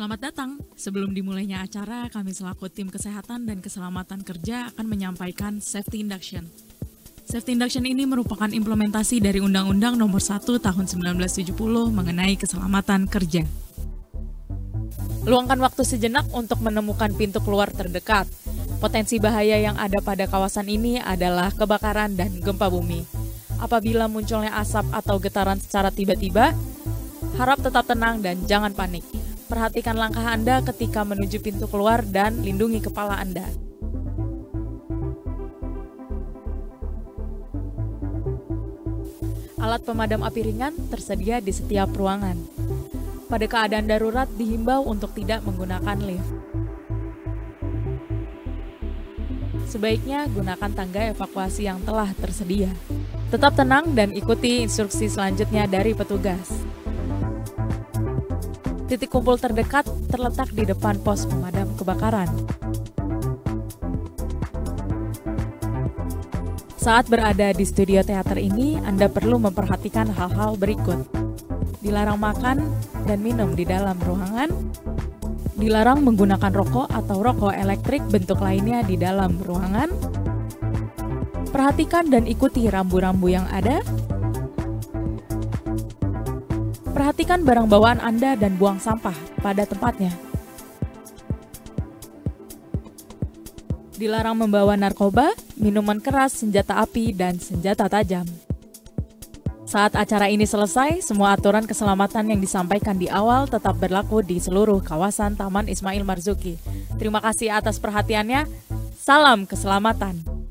Selamat datang. Sebelum dimulainya acara, kami selaku tim kesehatan dan keselamatan kerja akan menyampaikan Safety Induction. Safety Induction ini merupakan implementasi dari Undang-Undang Nomor 1 Tahun 1970 mengenai keselamatan kerja. Luangkan waktu sejenak untuk menemukan pintu keluar terdekat. Potensi bahaya yang ada pada kawasan ini adalah kebakaran dan gempa bumi. Apabila munculnya asap atau getaran secara tiba-tiba, harap tetap tenang dan jangan panik. Perhatikan langkah Anda ketika menuju pintu keluar dan lindungi kepala Anda. Alat pemadam api ringan tersedia di setiap ruangan. Pada keadaan darurat dihimbau untuk tidak menggunakan lift. Sebaiknya gunakan tangga evakuasi yang telah tersedia. Tetap tenang dan ikuti instruksi selanjutnya dari petugas. Titik kumpul terdekat terletak di depan pos pemadam kebakaran. Saat berada di studio teater ini, Anda perlu memperhatikan hal-hal berikut. Dilarang makan dan minum di dalam ruangan. Dilarang menggunakan rokok atau rokok elektrik bentuk lainnya di dalam ruangan. Perhatikan dan ikuti rambu-rambu yang ada. Perhatikan barang bawaan Anda dan buang sampah pada tempatnya. Dilarang membawa narkoba, minuman keras, senjata api, dan senjata tajam. Saat acara ini selesai, semua aturan keselamatan yang disampaikan di awal tetap berlaku di seluruh kawasan Taman Ismail Marzuki. Terima kasih atas perhatiannya. Salam keselamatan.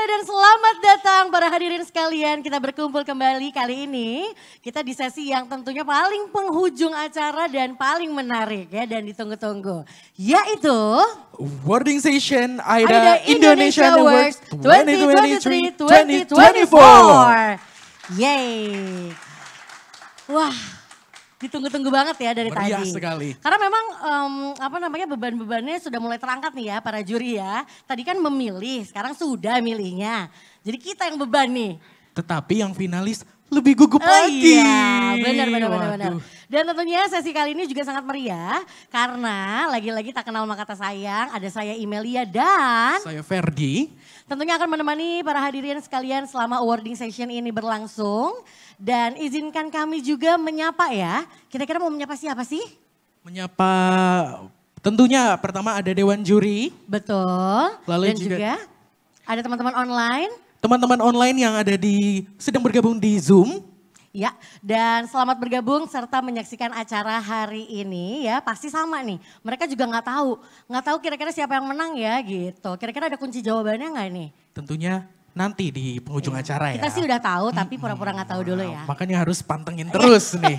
dan selamat datang para hadirin sekalian. Kita berkumpul kembali kali ini. Kita di sesi yang tentunya paling penghujung acara dan paling menarik ya dan ditunggu-tunggu. Yaitu Wording Session AIDA Indonesian Awards 2023-2024. Yeay. Wah, ditunggu-tunggu banget ya dari Meriah tadi. Sekali. Karena memang beban-bebannya sudah mulai terangkat nih ya para juri ya. Tadi kan memilih, sekarang sudah milihnya. Jadi kita yang beban nih. Tetapi yang finalis lebih gugup lagi. Iya, benar. Dan tentunya sesi kali ini juga sangat meriah. Karena lagi-lagi tak kenal maka tak sayang. Ada saya Imelia dan Saya Ferdi. tentunya akan menemani para hadirin sekalian selama awarding session ini berlangsung. Dan izinkan kami juga menyapa ya. Kira-kira mau menyapa siapa sih? Menyapa tentunya pertama ada Dewan Juri. Betul. Lalu Dan juga juga ada teman-teman online. Teman-teman online yang ada sedang bergabung di Zoom. Ya, dan selamat bergabung serta menyaksikan acara hari ini ya. Pasti sama nih, mereka juga nggak tahu kira-kira siapa yang menang ya gitu. Kira-kira ada kunci jawabannya nggak nih? Tentunya nanti di penghujung acara ya. Kita sih udah tahu tapi pura-pura nggak tahu dulu ya. Makanya harus pantengin terus nih.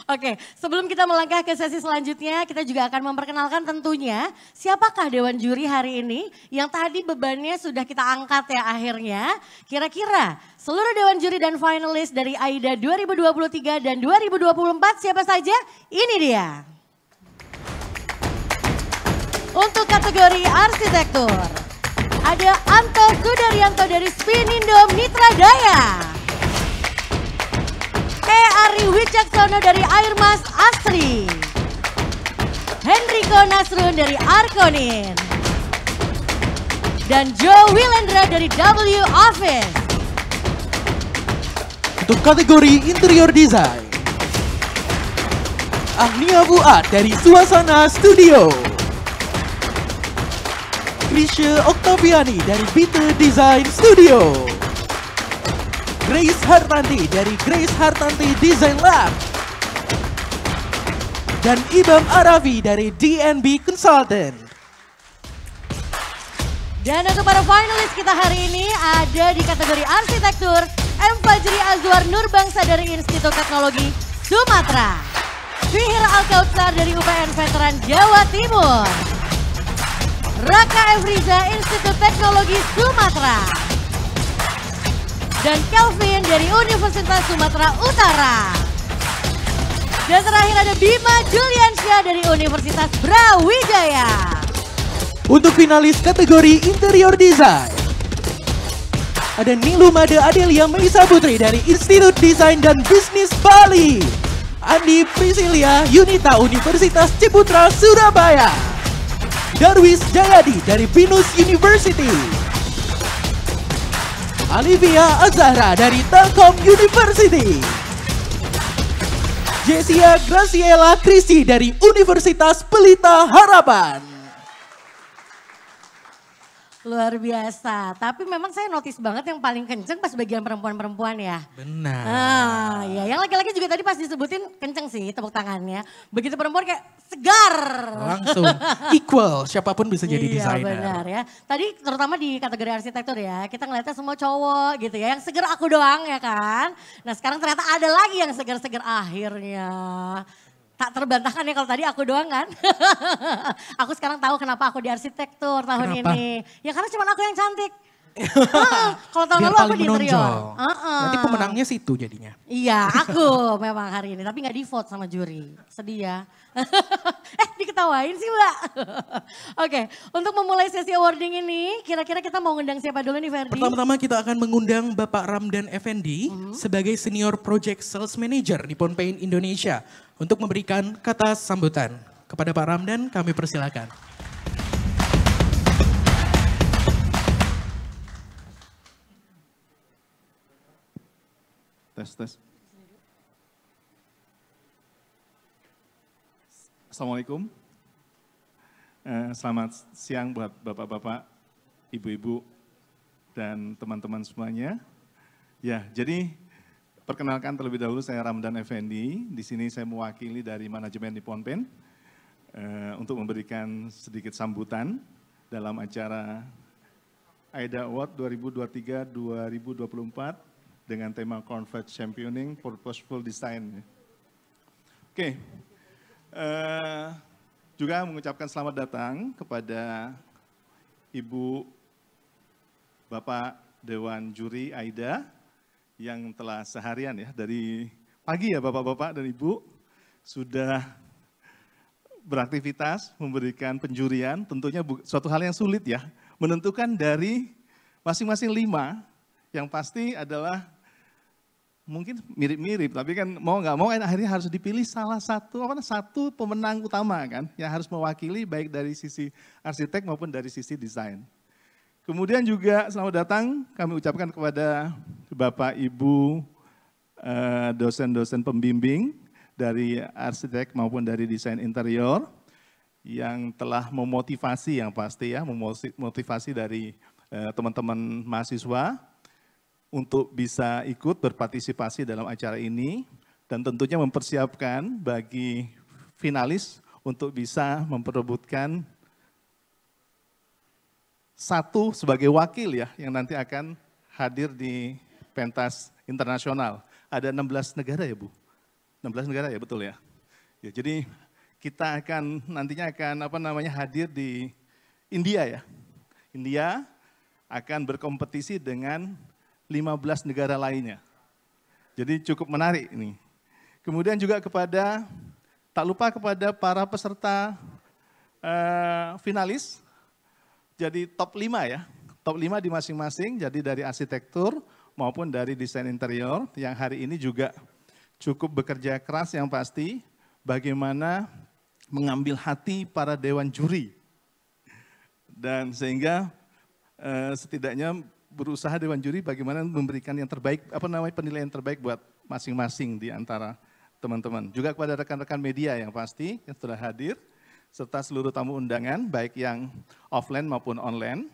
Oke, sebelum kita melangkah ke sesi selanjutnya, kita juga akan memperkenalkan tentunya siapakah Dewan Juri hari ini yang tadi bebannya sudah kita angkat ya akhirnya. Kira-kira seluruh Dewan Juri dan finalis dari AIDA 2023 dan 2024 siapa saja? Ini dia. Untuk kategori arsitektur, ada Anto Sudaryanto dari Spinindo Mitra Daya. Ari Wicaksono dari Airmas Asri. Henriko Nasrun dari Arkonin. Dan Joe Willendra dari W Office. Untuk kategori Interior Design, Agnia Fuad dari Suasana Studio. Krisya Oktaviani dari Bitte Design Studio. Grace Hartanti dari Grace Hartanti Design Lab. Dan Ibam Arafi dari DNB Consultant. Dan untuk para finalis kita hari ini ada di kategori arsitektur M. Fajri Azwar Nurbangsa dari Institut Teknologi Sumatera. Fihir Alkautsar dari UPN Veteran Jawa Timur. Raka Efriza Institut Teknologi Sumatera. Dan Kelvin dari Universitas Sumatera Utara. Dan terakhir ada Bima Juliansyah dari Universitas Brawijaya. Untuk finalis kategori Interior Design, ada Nilu Made Adelia Meisa Putri dari Institut Desain dan Bisnis Bali. Andi Priscilia Yunita Universitas Ciputra Surabaya. Darwis Jayadi dari Binus University. Alivia Azahra dari Telkom University. Jessia Graciela Kristi dari Universitas Pelita Harapan. Luar biasa, tapi memang saya notice banget yang paling kenceng pas bagian perempuan-perempuan ya. Benar. Ah, ya, yang laki-laki juga tadi pas disebutin kenceng sih tepuk tangannya. Begitu perempuan kayak segar. Langsung equal, siapapun bisa jadi desainer. Iya benar ya. Tadi terutama di kategori arsitektur ya, kita ngeliatnya semua cowok gitu ya. Yang segar aku doang ya kan. Nah sekarang ternyata ada lagi yang segar-segar akhirnya. Tak terbantahkan ya kalau tadi aku doang kan. Aku sekarang tahu kenapa aku di arsitektur tahun Kenapa? ini. Ya karena cuma aku yang cantik. Kalau tahun Biar lalu aku paling di interior. menonjol. Nanti pemenangnya situ jadinya. Iya aku memang hari ini. Tapi gak di vote sama juri. Sedih ya. Diketawain sih Mbak. Oke, untuk memulai sesi awarding ini kira-kira kita mau ngundang siapa dulu nih Ferdi? Pertama-tama kita akan mengundang Bapak Ramdan Effendi sebagai Senior Project Sales Manager di Ponpain Indonesia untuk memberikan kata sambutan. Kepada Pak Ramdan kami persilakan. Tes. Assalamualaikum. Selamat siang buat bapak-bapak, ibu-ibu, dan teman-teman semuanya. Ya, jadi perkenalkan terlebih dahulu saya Ramdan Effendi. Di sini saya mewakili dari manajemen Nippon Paint untuk memberikan sedikit sambutan dalam acara AIDA Award 2023-2024 dengan tema Converge Championing Purposeful Design. Oke, juga mengucapkan selamat datang kepada Ibu Bapak Dewan Juri AIDA yang telah seharian ya dari pagi ya Bapak-Bapak dan Ibu sudah beraktivitas memberikan penjurian, tentunya suatu hal yang sulit ya, menentukan dari masing-masing 5 yang pasti adalah mungkin mirip-mirip, tapi kan mau nggak mau akhirnya harus dipilih salah satu pemenang utama kan, yang harus mewakili baik dari sisi arsitek maupun dari sisi desain. Kemudian juga selamat datang kami ucapkan kepada Bapak Ibu dosen-dosen pembimbing dari arsitek maupun dari desain interior yang telah memotivasi yang pasti ya, memotivasi dari teman-teman mahasiswa untuk bisa ikut berpartisipasi dalam acara ini dan tentunya mempersiapkan bagi finalis untuk bisa memperebutkan satu sebagai wakil ya yang nanti akan hadir di pentas internasional. Ada 16 negara ya Bu? 16 negara ya, betul ya? Ya, jadi kita akan nantinya akan hadir di India ya. India akan berkompetisi dengan 15 negara lainnya. Jadi cukup menarik ini. Kemudian juga tak lupa kepada para peserta finalis, jadi top 5 ya. Top 5 di masing-masing, jadi dari arsitektur maupun dari desain interior yang hari ini juga cukup bekerja keras yang pasti bagaimana mengambil hati para dewan juri. Dan sehingga setidaknya berusaha dewan juri bagaimana memberikan yang terbaik, penilaian terbaik buat masing-masing di antara teman-teman. Juga kepada rekan-rekan media yang pasti yang sudah hadir, serta seluruh tamu undangan, baik yang offline maupun online.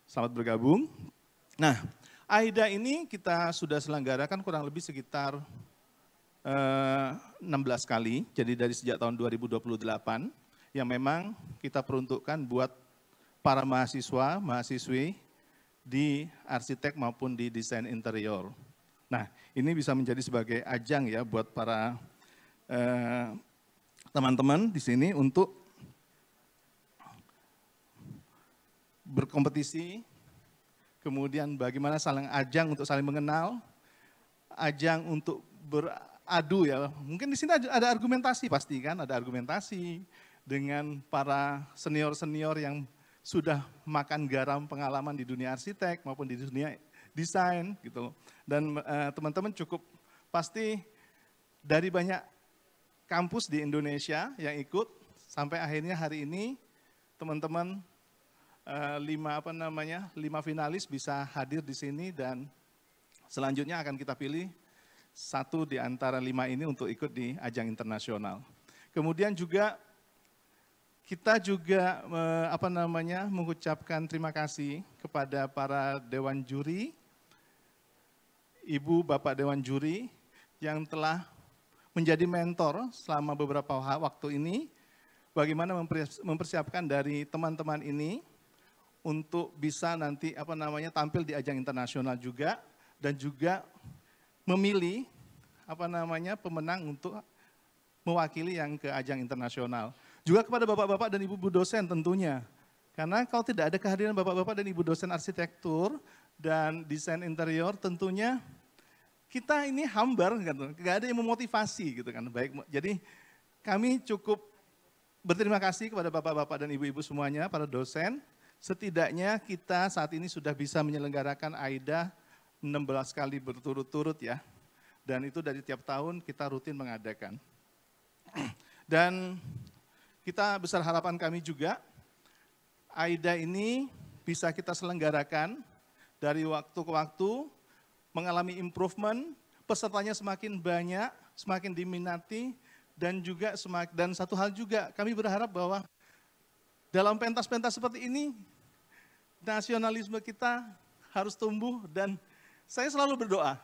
Selamat bergabung. Nah, AIDA ini kita sudah selenggarakan kurang lebih sekitar 16 kali, jadi dari sejak tahun 2028, yang memang kita peruntukkan buat para mahasiswa, mahasiswi di arsitek maupun di desain interior. Nah, ini bisa menjadi sebagai ajang ya buat para teman-teman di sini untuk berkompetisi, kemudian bagaimana ajang untuk saling mengenal, ajang untuk beradu ya. Mungkin di sini ada argumentasi pasti kan, ada argumentasi dengan para senior-senior yang sudah makan garam pengalaman di dunia arsitek maupun di dunia desain gitu. Dan teman-teman cukup pasti dari banyak kampus di Indonesia yang ikut sampai akhirnya hari ini teman-teman 5 finalis bisa hadir di sini dan selanjutnya akan kita pilih 1 di antara 5 ini untuk ikut di ajang internasional. Kemudian juga kita juga mengucapkan terima kasih kepada para dewan juri, Ibu Bapak Dewan Juri yang telah menjadi mentor selama beberapa waktu ini, bagaimana mempersiapkan dari teman-teman ini untuk bisa nanti tampil di ajang internasional juga dan juga memilih pemenang untuk mewakili yang ke ajang internasional. Juga kepada bapak-bapak dan ibu-ibu dosen tentunya. Karena kalau tidak ada kehadiran bapak-bapak dan ibu dosen arsitektur dan desain interior tentunya kita ini hambar, nggak ada yang memotivasi gitu kan. Baik, jadi kami cukup berterima kasih kepada bapak-bapak dan ibu-ibu semuanya, para dosen. Setidaknya kita saat ini sudah bisa menyelenggarakan AIDA 16 kali berturut-turut ya. Dan itu dari tiap tahun kita rutin mengadakan. Dan kita besar harapan kami juga, AIDA ini bisa kita selenggarakan dari waktu ke waktu, mengalami improvement, pesertanya semakin banyak, semakin diminati, dan juga dan satu hal juga, kami berharap bahwa dalam pentas-pentas seperti ini, nasionalisme kita harus tumbuh dan saya selalu berdoa,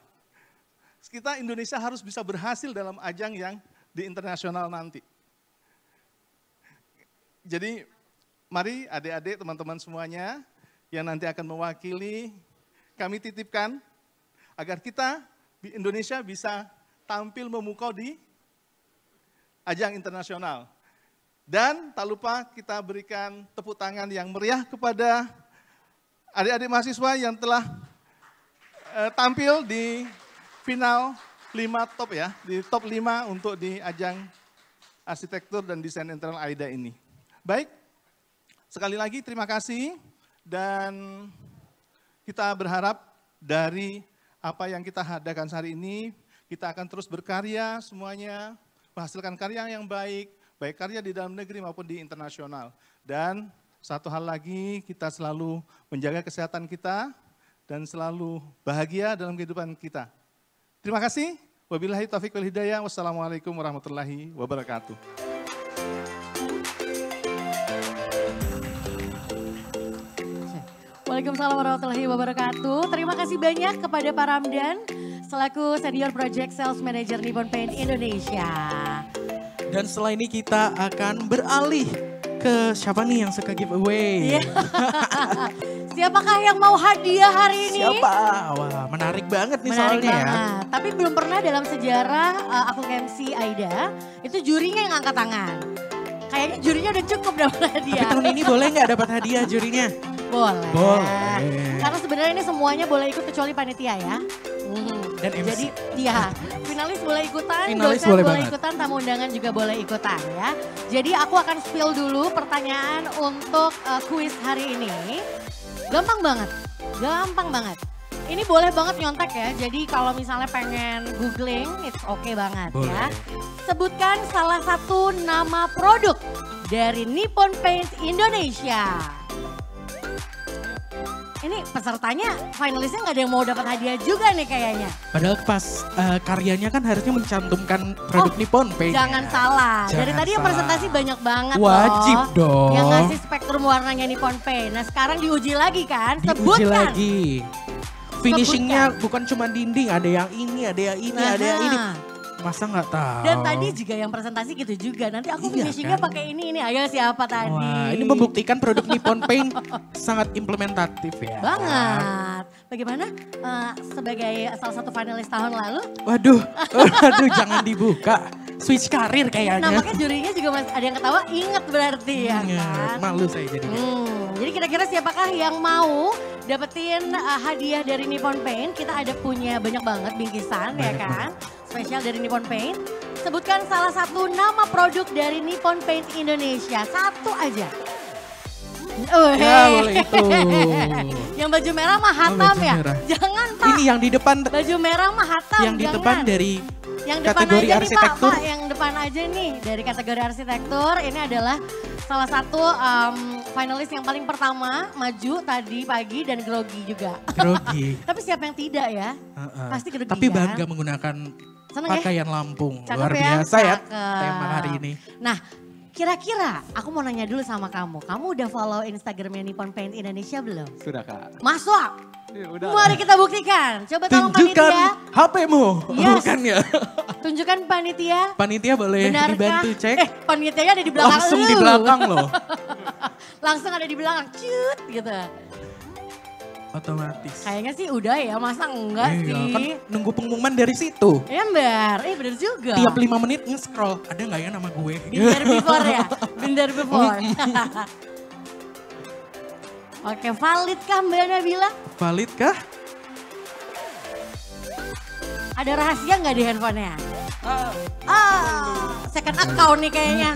kita Indonesia harus bisa berhasil dalam ajang yang di internasional nanti. Jadi mari adik-adik teman-teman semuanya yang nanti akan mewakili, kami titipkan agar kita di Indonesia bisa tampil memukau di ajang internasional. Dan tak lupa kita berikan tepuk tangan yang meriah kepada adik-adik mahasiswa yang telah tampil di final 5 top ya, di top 5 untuk di ajang arsitektur dan desain internal AIDA ini. Baik, sekali lagi terima kasih dan kita berharap dari apa yang kita adakan hari ini, kita akan terus berkarya semuanya, menghasilkan karya yang baik, baik karya di dalam negeri maupun di internasional. Dan satu hal lagi, kita selalu menjaga kesehatan kita dan selalu bahagia dalam kehidupan kita. Terima kasih. Wabillahi taufiq wal hidayah. Wassalamualaikum warahmatullahi wabarakatuh. Waalaikumsalam warahmatullahi wabarakatuh. Terima kasih banyak kepada Pak Ramdan selaku Senior Project Sales Manager Nippon Paint Indonesia. Dan setelah ini kita akan beralih ke siapa nih yang suka giveaway? Siapakah yang mau hadiah hari ini? Siapa? Wah, menarik banget nih Menarik soalnya banget. ya. Tapi belum pernah dalam sejarah aku MC AIDA, itu jurinya yang angkat tangan. Kayaknya jurinya udah cukup dapat hadiah. Tapi tahun ini boleh nggak dapat hadiah jurinya? Boleh. Boleh. Karena sebenarnya ini semuanya boleh ikut kecuali panitia ya. Dan MC. Jadi ya, finalis boleh ikutan, Finalis dosen boleh boleh banget. ikutan, tamu undangan juga boleh ikutan ya. Jadi aku akan spill dulu pertanyaan untuk kuis hari ini. Gampang banget, gampang banget. Ini boleh banget nyontek ya, jadi kalau misalnya pengen googling, it's okay banget Boleh. ya. Sebutkan salah satu nama produk dari Nippon Paint Indonesia. Ini pesertanya, finalisnya nggak ada yang mau dapat hadiah juga nih kayaknya. Padahal pas karyanya kan harusnya mencantumkan produk Nippon Paint. Jangan salah, dari Jangan tadi yang salah. presentasi banyak banget Wajib loh. dong. Yang ngasih spektrum warnanya Nippon Paint. Nah sekarang diuji lagi kan, Diuji sebutkan. lagi. Finishingnya bukan cuma dinding, ada yang ini, ada yang ini, ada yang ini. Masa nggak tahu? Dan tadi juga yang presentasi gitu juga. Nanti aku Iya finishingnya kan? pakai ini. Ayo siapa tadi? Wah, ini membuktikan produk Nippon Paint sangat implementatif ya. Banget. Bagaimana sebagai salah satu finalis tahun lalu? Waduh, waduh jangan dibuka. Switch karir kayaknya. Nampaknya jurinya juga masih ada yang ketawa, inget berarti ya kan? Malu saya jadinya. Jadi kira-kira siapakah yang mau dapetin hadiah dari Nippon Paint? Kita ada punya banyak banget bingkisan ya kan? Spesial dari Nippon Paint. Sebutkan salah satu nama produk dari Nippon Paint Indonesia. Satu aja. Ya boleh itu. Yang baju merah mah Hatam baju ya? merah. Jangan Pak. Ini yang di depan, Baju merah mah Hatam, yang di jangan. depan dari Yang depan kategori aja arsitektur. nih Pak, yang depan aja nih dari kategori arsitektur. Ini adalah salah satu finalis yang paling pertama maju tadi pagi dan grogi juga. Grogi. Tapi siapa yang tidak ya? Pasti grogi Tapi kan? bangga menggunakan Seneng ya? pakaian Lampung. Cakep Luar ya? biasa ya Cakep. tema hari ini. Nah, kira-kira aku mau nanya dulu sama kamu. Kamu udah follow Instagramnya Nippon Paint Indonesia belum? Sudah Kak. Masuk! Ya, udah. Mari kita buktikan. Coba tolong Tunjukkan panitia. HP-mu. Yes. Bukan ya? Tunjukkan panitia. Panitia boleh Benarkah? dibantu cek. Panitianya ada di belakang Langsung lu. di belakang loh. Langsung ada di belakang. Cut gitu. Otomatis. Kayaknya sih udah ya, masa enggak Iya, sih? kan nunggu pengumuman dari situ. Ember, bener juga. Tiap 5 menit nge-scroll, ada nggak ya nama gue? Binder before ya, binder before. Oke, valid kah Mbak Nabila? Valid kah? Ada rahasia nggak di handphonenya? Second account nih kayaknya.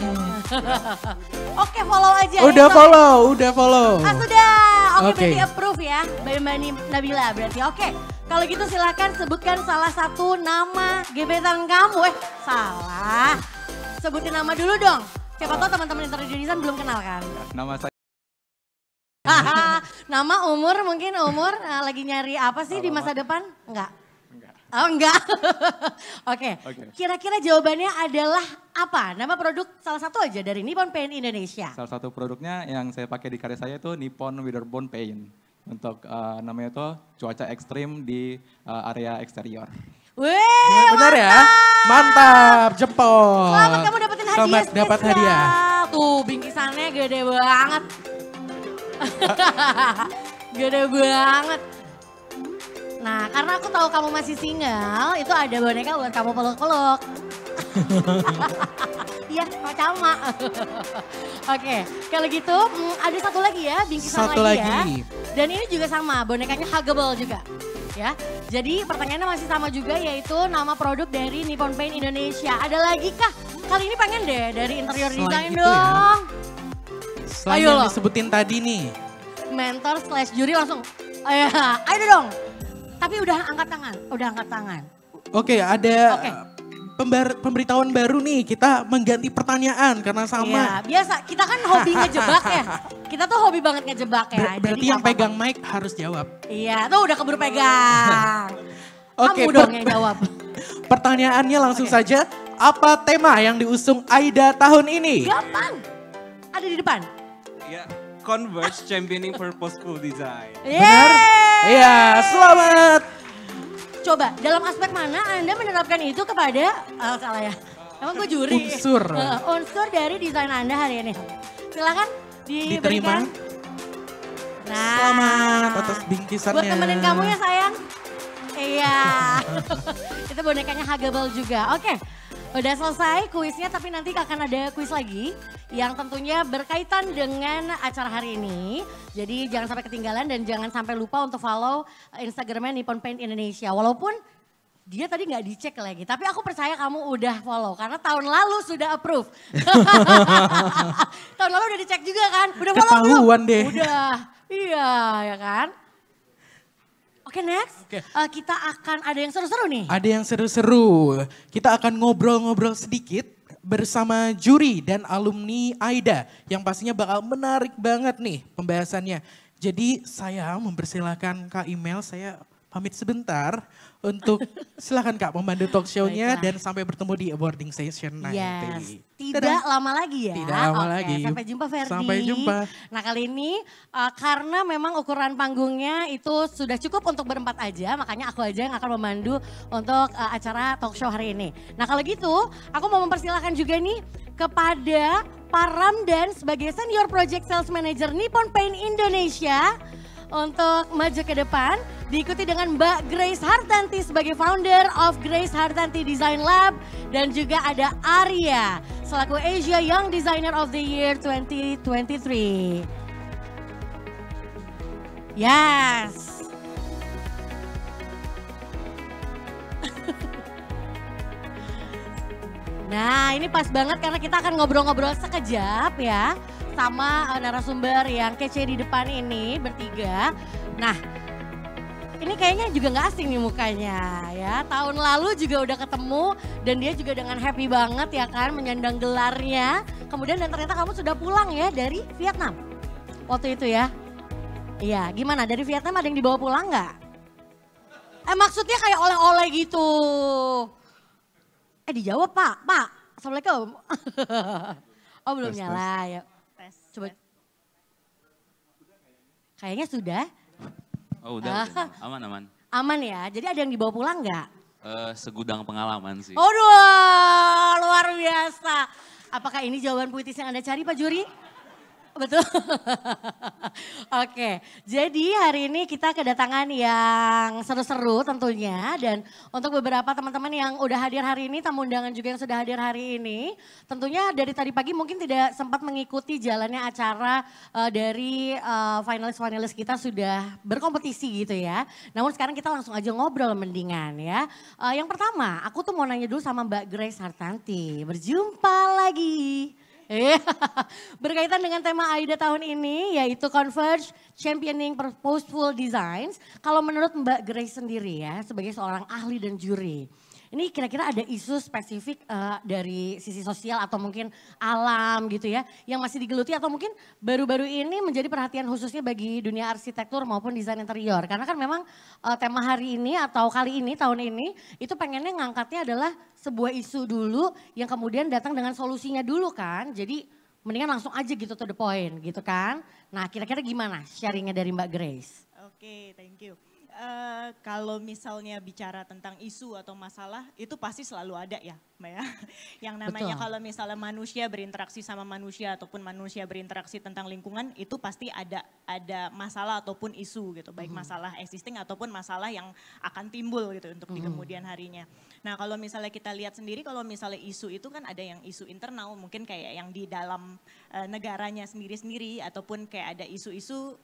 Oke, follow aja. Udah ya, follow, udah follow. sudah. Oke, Oke. berarti approve ya Mbak Nabila berarti. Oke, kalau gitu silakan sebutkan salah satu nama gebetan kamu. Salah. Sebutin nama dulu dong. Siapa tahu teman-teman Interior Design belum kenal kan? Nama saya Nama, umur mungkin umur lagi nyari apa sih di masa depan? Enggak. Oh enggak. Oke. Kira-kira jawabannya adalah apa? Nama produk salah satu aja dari Nippon Paint Indonesia. salah satu produknya yang saya pakai di karya saya itu Nippon Witherbone Paint. Untuk namanya itu cuaca ekstrim di area eksterior. Wih, Benar ya? Mantap, jempol. Selamat kamu dapetin hadiah Selamat dapat spesial. hadiah. Tuh bingkisannya gede banget. Gede banget. Nah, karena aku tahu kamu masih single, itu ada boneka buat kamu peluk-peluk. Iya, sama. Oke, kalau gitu ada satu lagi ya, bingkisan Satu lagi ya. lagi. Dan ini juga sama, bonekanya huggable juga. Ya, jadi pertanyaannya masih sama juga, yaitu nama produk dari Nippon Paint Indonesia. Ada lagi kah? Kali ini pengen deh dari interior Selain design itu dong. Selain Ayo yang loh. disebutin tadi nih. Mentor / juri langsung, ayo dong. Tapi udah angkat tangan. Oke, ada Oke. pemberitahuan baru nih. Kita mengganti pertanyaan karena Iya, sama. biasa. Kita kan hobi ngejebak ya. Kita tuh hobi banget ngejebak ya. Berarti Jadi yang gampang pegang mic harus jawab. Iya, tuh udah keburu pegang. Oke, Kamu dong yang jawab. Pertanyaannya langsung Oke. saja. Apa tema yang diusung Aida tahun ini? Gampang. Ada di depan. Ya, Converge Championing Purposeful Design. Yeay. Iya, selamat. Coba, dalam aspek mana Anda menerapkan itu kepada, salah ya. Emang gue juri. Unsur. Unsur dari desain Anda hari ini. Silakan Diterima. diberikan. Nah, Selamat atas bingkisannya. buat temenin kamu ya sayang. Iya. Itu bonekanya huggable juga. Oke. Udah selesai kuisnya, tapi nanti akan ada kuis lagi yang tentunya berkaitan dengan acara hari ini. Jadi jangan sampai ketinggalan dan jangan sampai lupa untuk follow Instagramnya Nippon Paint Indonesia. Walaupun dia tadi nggak dicek lagi, tapi aku percaya kamu udah follow karena tahun lalu sudah approve. Tahun lalu udah dicek juga kan? Udah follow belum? Ketahuan deh. Udah, iya ya kan? Oke next, Oke. Kita akan ada yang seru-seru nih. Ada yang seru-seru. Kita akan ngobrol-ngobrol sedikit bersama juri dan alumni Aida yang pastinya bakal menarik banget nih pembahasannya. Jadi saya mempersilahkan Kak Email, saya pamit sebentar untuk silakan Kak memandu talk show-nya Baiklah. dan sampai bertemu di awarding session nanti. Yes, tidak Dadah. lama lagi ya. Tidak lama Oke, lagi. Sampai jumpa Ferdi. Sampai jumpa. Nah kali ini karena memang ukuran panggungnya itu sudah cukup untuk berempat aja, makanya aku aja yang akan memandu untuk acara talk show hari ini. Nah kalau gitu, aku mau mempersilahkan juga nih kepada Pak Ramdan sebagai Senior Project Sales Manager Nippon Paint Indonesia untuk maju ke depan. Diikuti dengan Mbak Grace Hartanti sebagai founder of Grace Hartanti Design Lab. Dan juga ada Arya selaku Asia Young Designer of the Year 2023. Yes. Nah ini pas banget karena kita akan ngobrol-ngobrol sekejap ya. Sama narasumber yang kece di depan ini bertiga. Nah ini kayaknya juga gak asing nih mukanya ya. Tahun lalu juga udah ketemu dan dia juga dengan happy banget ya kan menyandang gelarnya. Kemudian dan ternyata kamu sudah pulang ya dari Vietnam waktu itu ya. Iya gimana dari Vietnam ada yang dibawa pulang gak? Maksudnya kayak oleh-oleh gitu. Dijawab Pak, Assalamualaikum. Oh belum Tes, nyala ya. Coba. Kayaknya sudah. Oh udah, aman. Aman ya, jadi ada yang dibawa pulang nggak? Segudang pengalaman sih. Aduh, luar biasa. Apakah ini jawaban puitis yang Anda cari Pak Juri? Betul. Oke, jadi hari ini kita kedatangan yang seru-seru tentunya. Dan untuk beberapa teman-teman yang udah hadir hari ini, tamu undangan juga yang sudah hadir hari ini. Tentunya dari tadi pagi mungkin tidak sempat mengikuti jalannya acara dari finalis-finalis kita sudah berkompetisi gitu ya. Namun sekarang kita langsung aja ngobrol mendingan ya. Yang pertama, aku tuh mau nanya dulu sama Mbak Grace Hartanti. Berjumpa lagi. Berkaitan dengan tema Aida tahun ini yaitu Converge Championing Purposeful Designs. Kalau menurut Mbak Grace sendiri ya sebagai seorang ahli dan juri. Ini kira-kira ada isu spesifik dari sisi sosial atau mungkin alam gitu ya. Yang masih digeluti atau mungkin baru-baru ini menjadi perhatian khususnya bagi dunia arsitektur maupun desain interior. Karena kan memang tema hari ini atau kali ini tahun ini itu pengennya ngangkatnya adalah sebuah isu dulu yang kemudian datang dengan solusinya dulu kan. Jadi mendingan langsung aja gitu to the point gitu kan. Nah kira-kira gimana sharingnya dari Mbak Grace? Oke, thank you. Kalau misalnya bicara tentang isu atau masalah itu pasti selalu ada ya Mbak ya. Yang namanya Betul. kalau misalnya manusia berinteraksi sama manusia ataupun manusia berinteraksi tentang lingkungan itu pasti ada masalah ataupun isu gitu. Baik masalah existing ataupun masalah yang akan timbul gitu untuk di kemudian harinya. Nah kalau misalnya kita lihat sendiri kalau misalnya isu itu kan ada yang isu internal mungkin kayak yang di dalam negaranya sendiri-sendiri ataupun kayak ada isu-isu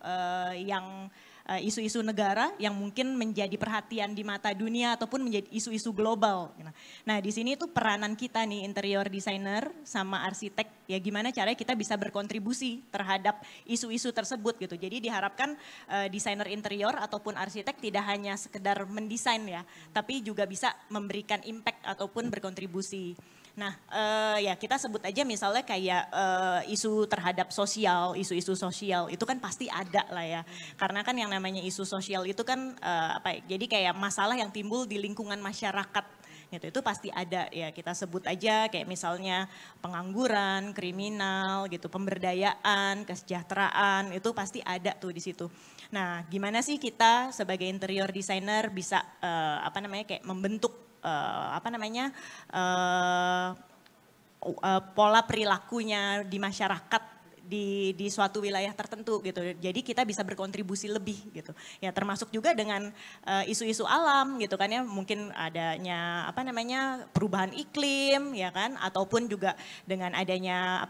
yang isu-isu negara yang mungkin menjadi perhatian di mata dunia ataupun menjadi isu-isu global. Nah di sini tuh peranan kita nih interior designer sama arsitek ya gimana caranya kita bisa berkontribusi terhadap isu-isu tersebut gitu. Jadi diharapkan desainer interior ataupun arsitek tidak hanya sekedar mendesain ya, tapi juga bisa memberikan impact ataupun berkontribusi. Nah ya kita sebut aja misalnya kayak isu terhadap sosial, isu-isu sosial itu kan pasti ada lah ya. Karena kan yang namanya isu sosial itu kan jadi kayak masalah yang timbul di lingkungan masyarakat gitu. Itu pasti ada ya kita sebut aja kayak misalnya pengangguran, kriminal gitu, pemberdayaan, kesejahteraan itu pasti ada tuh di situ. Nah gimana sih kita sebagai interior designer bisa kayak membentuk pola perilakunya di masyarakat di suatu wilayah tertentu gitu. Jadi kita bisa berkontribusi lebih gitu. Ya termasuk juga dengan isu-isu alam gitu kan ya. Mungkin adanya perubahan iklim ya kan ataupun juga dengan adanya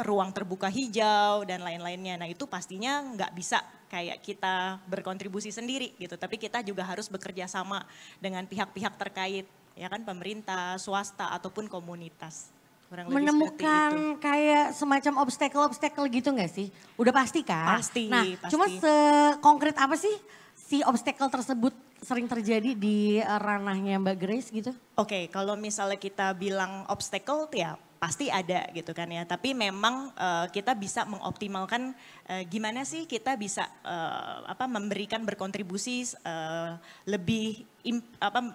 ruang terbuka hijau dan lain-lainnya. Nah, itu pastinya nggak bisa kayak kita berkontribusi sendiri gitu. Tapi kita juga harus bekerja sama dengan pihak-pihak terkait ya kan pemerintah, swasta ataupun komunitas. Menemukan kayak semacam obstacle gitu nggak sih? Udah pasti kan? Pasti. Nah, pasti. cuma sekonkret apa sih si obstacle tersebut sering terjadi di ranahnya Mbak Grace gitu? Oke, kalau misalnya kita bilang obstacle ya pasti ada gitu kan ya. Tapi memang kita bisa mengoptimalkan gimana sih kita bisa memberikan berkontribusi lebih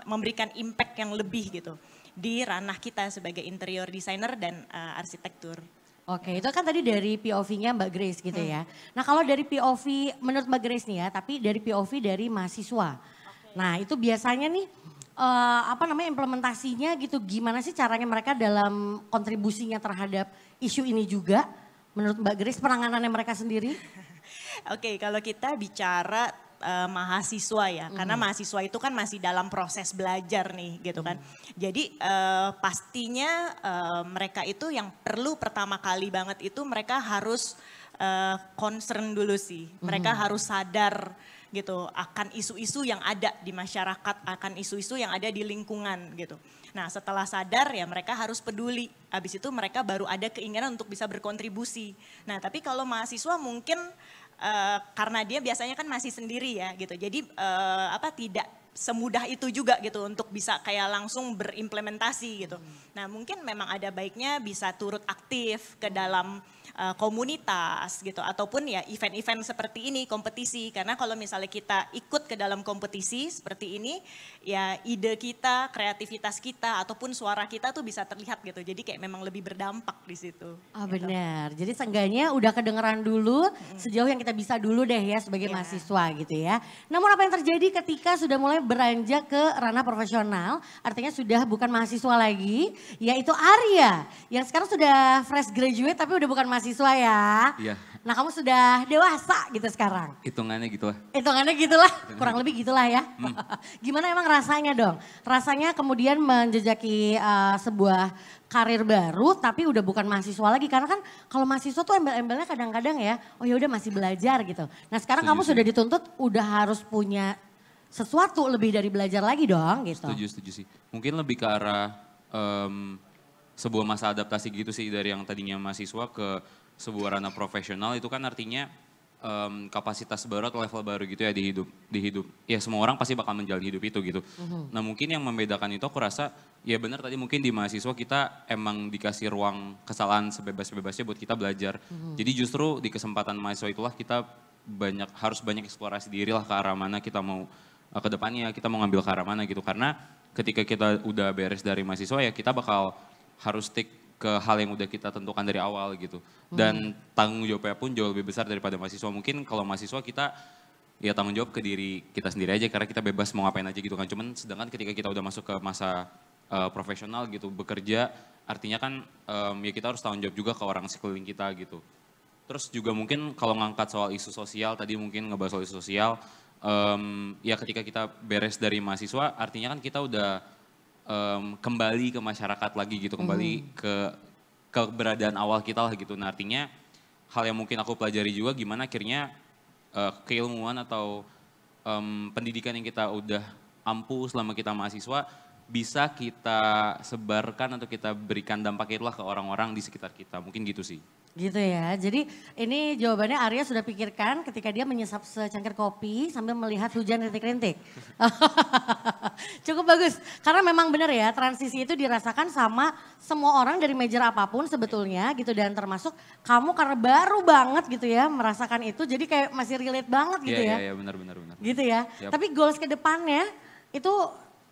memberikan impact yang lebih gitu di ranah kita sebagai interior designer dan arsitektur. Oke, itu kan tadi dari POV-nya Mbak Grace gitu ya. Nah kalau dari POV menurut Mbak Grace nih ya, tapi dari POV dari mahasiswa. Nah itu biasanya nih implementasinya gitu, gimana sih caranya mereka dalam kontribusinya terhadap isu ini juga? Menurut Mbak Grace penanganannya mereka sendiri? Oke, kalau kita bicara mahasiswa ya, karena mahasiswa itu kan masih dalam proses belajar nih gitu kan. Jadi pastinya mereka itu yang perlu pertama kali banget itu mereka harus concern dulu sih. Mereka harus sadar gitu akan isu-isu yang ada di masyarakat, akan isu-isu yang ada di lingkungan gitu. Nah setelah sadar ya mereka harus peduli, habis itu mereka baru ada keinginan untuk bisa berkontribusi. Nah tapi kalau mahasiswa mungkin karena dia biasanya kan masih sendiri ya gitu, jadi tidak semudah itu juga gitu untuk bisa kayak langsung berimplementasi gitu. Nah mungkin memang ada baiknya bisa turut aktif ke dalam komunitas gitu ataupun ya event-event seperti ini, kompetisi. Karena kalau misalnya kita ikut ke dalam kompetisi seperti ini ya ide kita, kreativitas kita ataupun suara kita tuh bisa terlihat gitu. Jadi kayak memang lebih berdampak di situ. Oh gitu. benar, jadi seenggaknya udah kedengeran dulu sejauh yang kita bisa dulu deh ya sebagai mahasiswa gitu ya. Namun apa yang terjadi ketika sudah mulai beranjak ke ranah profesional, artinya sudah bukan mahasiswa lagi, yaitu Arya yang sekarang sudah fresh graduate tapi udah bukan mahasiswa ya. Iya. Nah kamu sudah dewasa gitu sekarang. Hitungannya gitu lah. Hitungannya gitulah, kurang lebih gitulah ya. Gimana emang rasanya dong? Rasanya kemudian menjejaki sebuah karir baru tapi udah bukan mahasiswa lagi. Karena kan kalau mahasiswa tuh embel-embelnya kadang-kadang ya, oh ya udah masih belajar gitu. Nah sekarang kamu sudah dituntut udah harus punya sesuatu lebih dari belajar lagi dong gitu. Setuju sih. Mungkin lebih ke arah sebuah masa adaptasi gitu sih dari yang tadinya mahasiswa ke sebuah ranah profesional. Itu kan artinya kapasitas baru atau level baru gitu ya di hidup. Ya semua orang pasti bakal menjalani hidup itu gitu. Nah mungkin yang membedakan itu aku rasa ya benar tadi mungkin di mahasiswa kita emang dikasih ruang kesalahan sebebas-bebasnya buat kita belajar. Jadi justru di kesempatan mahasiswa itulah kita harus banyak eksplorasi diri lah ke arah mana kita mau ke depannya, kita mau ngambil ke arah mana gitu. Karena ketika kita udah beres dari mahasiswa ya kita bakal harus stick ke hal yang udah kita tentukan dari awal gitu. Dan tanggung jawabnya pun jauh lebih besar daripada mahasiswa. Mungkin kalau mahasiswa kita ya tanggung jawab ke diri kita sendiri aja karena kita bebas mau ngapain aja gitu kan. Cuman sedangkan ketika kita udah masuk ke masa profesional gitu, bekerja, artinya kan ya kita harus tanggung jawab juga ke orang sekeliling kita gitu. Terus juga mungkin kalau ngangkat soal isu sosial, tadi mungkin ngebahas soal isu sosial, ya ketika kita beres dari mahasiswa, artinya kan kita udah kembali ke masyarakat lagi gitu, kembali ke keberadaan awal kita lah gitu. Nah artinya hal yang mungkin aku pelajari juga gimana akhirnya keilmuan atau pendidikan yang kita udah ampuh selama kita mahasiswa, bisa kita sebarkan atau kita berikan dampak itulah ke orang-orang di sekitar kita. Mungkin gitu sih. Gitu ya, jadi ini jawabannya Arya sudah pikirkan ketika dia menyesap secangkir kopi sambil melihat hujan rintik-rintik. Cukup bagus, karena memang benar ya transisi itu dirasakan sama semua orang dari major apapun sebetulnya gitu. Dan termasuk kamu karena baru banget gitu ya merasakan itu, jadi kayak masih relate banget gitu ya. Iya, benar. Gitu ya, tapi goals ke depannya itu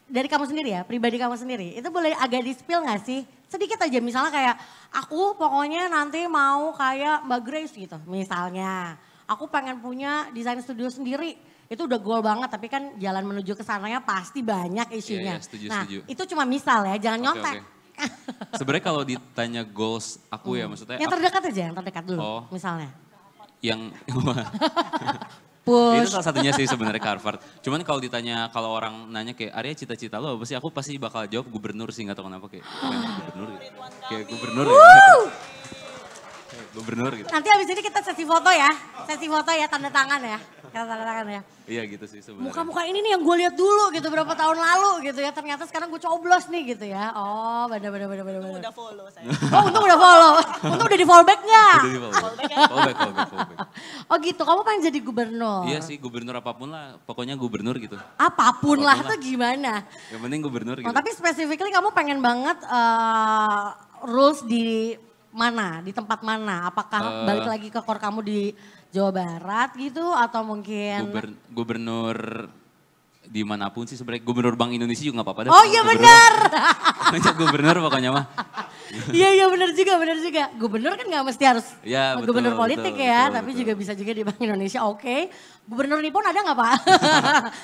dari kamu sendiri ya, pribadi kamu sendiri, itu boleh agak di-spill gak sih? Sedikit aja, misalnya kayak aku pokoknya nanti mau kayak Mbak Grace gitu misalnya. Aku pengen punya desain studio sendiri, itu udah goal banget tapi kan jalan menuju ke sananya pasti banyak isunya. Iya, setuju. Itu cuma misal ya, jangan nyontek. Sebenarnya kalau ditanya goals aku ya maksudnya. Yang terdekat aja, yang terdekat dulu misalnya. Yang Push. itu salah satunya sih sebenarnya ke Harvard. Cuman kalau ditanya, kalau orang nanya kayak Arya cita-cita lo apa sih? Aku pasti bakal jawab gubernur sih, gak tau kenapa kayak gubernur gitu. Kayak gubernur ya. Gubernur gitu. Nanti abis ini kita sesi foto ya, tanda tangan ya. Tanda tangan ya. Iya gitu sih sebenarnya. Muka-muka ini nih yang gue lihat dulu gitu berapa tahun lalu gitu ya. Ternyata sekarang gue coblos nih gitu ya. Oh bener. Udah follow saya. Oh untung udah follow. Untung udah di fallback gak? Udah di fallback. Oh gitu, kamu pengen jadi gubernur? Iya sih, gubernur apapun lah. Pokoknya gubernur gitu. Apapun lah tuh gimana? Yang penting gubernur gitu. Oh, tapi specifically kamu pengen banget rules di mana? Di tempat mana? Apakah balik lagi ke core kamu di Jawa Barat gitu atau mungkin gubernur dimanapun sih sebenarnya. Gubernur Bank Indonesia juga gak apa-apa. Oh iya benar. Gubernur pokoknya mah. Iya benar juga. Gubernur kan gak mesti harus ya, gubernur politik ya, tapi juga bisa juga di Bank Indonesia. Oke. Gubernur Nippon ada gak Pak?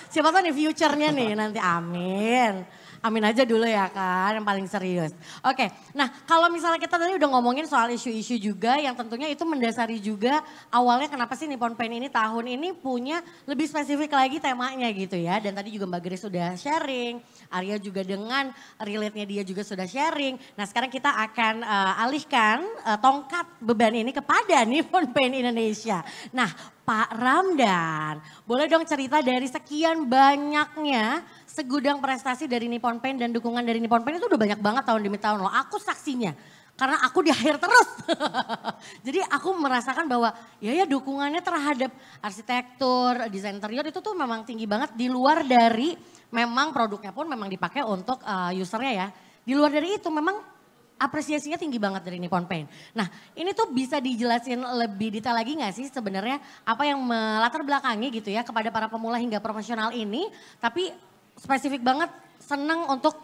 Siapa tahu nih future-nya nih nanti, amin. Amin aja dulu ya kan, yang paling serius. Oke, nah kalau misalnya kita tadi udah ngomongin soal isu-isu juga yang tentunya itu mendasari juga awalnya kenapa sih Nippon Paint ini tahun ini punya lebih spesifik lagi temanya gitu ya. Dan tadi juga Mbak Grace sudah sharing, Arya juga dengan relate-nya dia juga sudah sharing. Nah sekarang kita akan alihkan tongkat beban ini kepada Nippon Paint Indonesia. Nah Pak Ramdan, boleh dong cerita dari sekian banyaknya segudang prestasi dari Nippon Paint dan dukungan dari Nippon Paint itu udah banyak banget tahun demi tahun loh. Aku saksinya karena aku di akhir terus. Jadi aku merasakan bahwa ya dukungannya terhadap arsitektur, desain interior itu tuh memang tinggi banget di luar dari memang produknya pun memang dipakai untuk usernya ya. Di luar dari itu memang apresiasinya tinggi banget dari Nippon Paint. Nah ini tuh bisa dijelasin lebih detail lagi gak sih sebenarnya apa yang melatar belakangi gitu ya kepada para pemula hingga profesional ini. Tapi spesifik banget senang untuk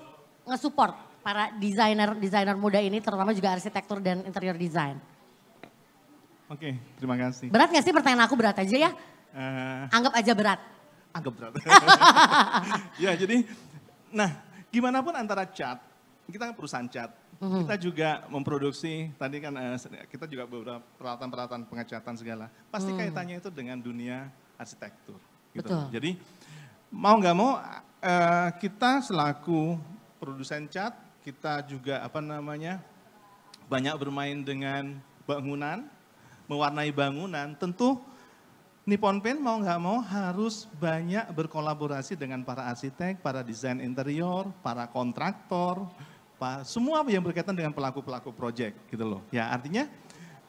nge-support para desainer muda ini terutama juga arsitektur dan interior design. Oke, terima kasih. Berat gak sih pertanyaan aku? Berat aja ya? Anggap aja berat. Anggap berat. Ya jadi, nah gimana pun antara cat, kita kan perusahaan cat. Kita juga memproduksi, tadi kan kita juga beberapa peralatan-peralatan pengecatan segala. Pasti kaitannya itu dengan dunia arsitektur. Gitu. Betul. Jadi mau nggak mau kita selaku produsen cat, kita juga banyak bermain dengan bangunan, mewarnai bangunan. Tentu Nippon Paint mau nggak mau harus banyak berkolaborasi dengan para arsitek, para desain interior, para kontraktor, semua yang berkaitan dengan pelaku-pelaku proyek gitu loh. Ya artinya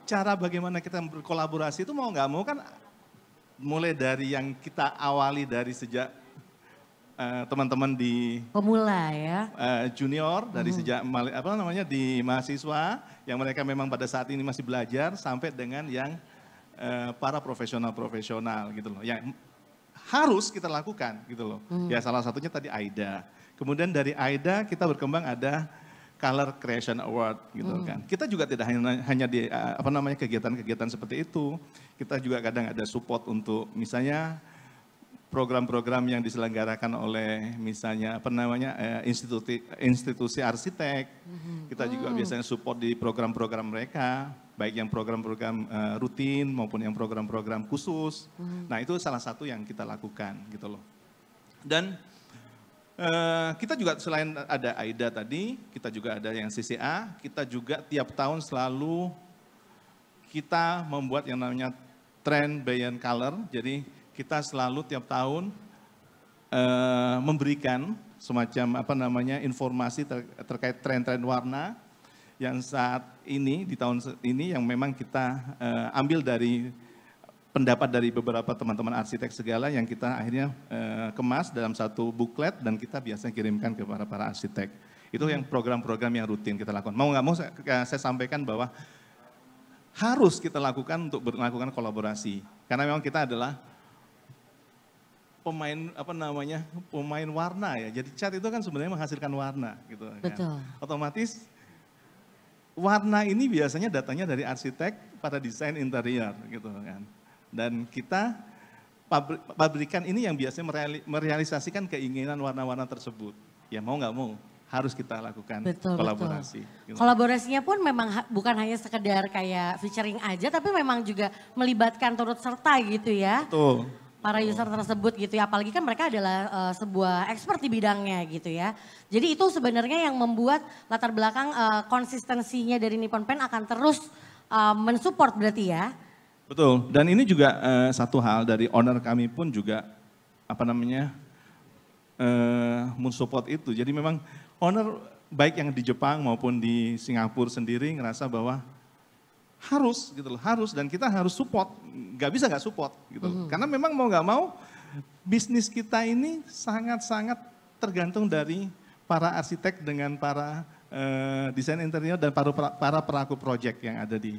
cara bagaimana kita berkolaborasi itu mau nggak mau kan mulai dari yang kita awali dari sejak teman-teman di pemula ya, junior dari sejak di mahasiswa yang mereka memang pada saat ini masih belajar sampai dengan yang para profesional gitu loh. Yang harus kita lakukan gitu loh. Ya salah satunya tadi AIDA. Kemudian dari AIDA kita berkembang ada Color Creation Award gitu kan. Kita juga tidak hanya di kegiatan-kegiatan seperti itu. Kita juga kadang ada support untuk misalnya program-program yang diselenggarakan oleh misalnya institusi arsitek. Kita juga biasanya support di program-program mereka, baik yang program-program rutin maupun yang program-program khusus. Nah itu salah satu yang kita lakukan gitu loh. Dan kita juga selain ada AIDA tadi, kita juga ada yang CCA, kita juga tiap tahun selalu kita membuat yang namanya Trend Beyond Color. Jadi kita selalu tiap tahun memberikan semacam informasi terkait tren-tren warna yang saat ini di tahun ini yang memang kita ambil dari pendapat dari beberapa teman-teman arsitek segala yang kita akhirnya kemas dalam satu booklet dan kita biasanya kirimkan kepada para arsitek. Itu yang program-program yang rutin kita lakukan. Mau nggak mau saya sampaikan bahwa harus kita lakukan untuk melakukan kolaborasi. Karena memang kita adalah pemain pemain warna ya. Jadi cat itu kan sebenarnya menghasilkan warna gitu. Betul. Kan. Otomatis warna ini biasanya datangnya dari arsitek pada desain interior gitu kan. Dan kita pabrikan ini yang biasanya merealisasikan keinginan warna-warna tersebut. Ya mau nggak mau harus kita lakukan kolaborasi. Gitu. Kolaborasinya pun memang bukan hanya sekedar kayak featuring aja, tapi memang juga melibatkan turut serta gitu ya. Betul. Para user tersebut gitu ya, apalagi kan mereka adalah sebuah expert di bidangnya gitu ya. Jadi itu sebenarnya yang membuat latar belakang konsistensinya dari Nippon Paint akan terus mensupport berarti ya. Betul, dan ini juga satu hal dari owner kami pun juga mensupport itu. Jadi memang owner baik yang di Jepang maupun di Singapura sendiri ngerasa bahwa harus gitu loh, harus dan kita harus support, nggak bisa nggak support gitu loh. Karena memang mau nggak mau bisnis kita ini sangat-sangat tergantung dari para arsitek dengan para desain interior dan para pelaku proyek yang ada di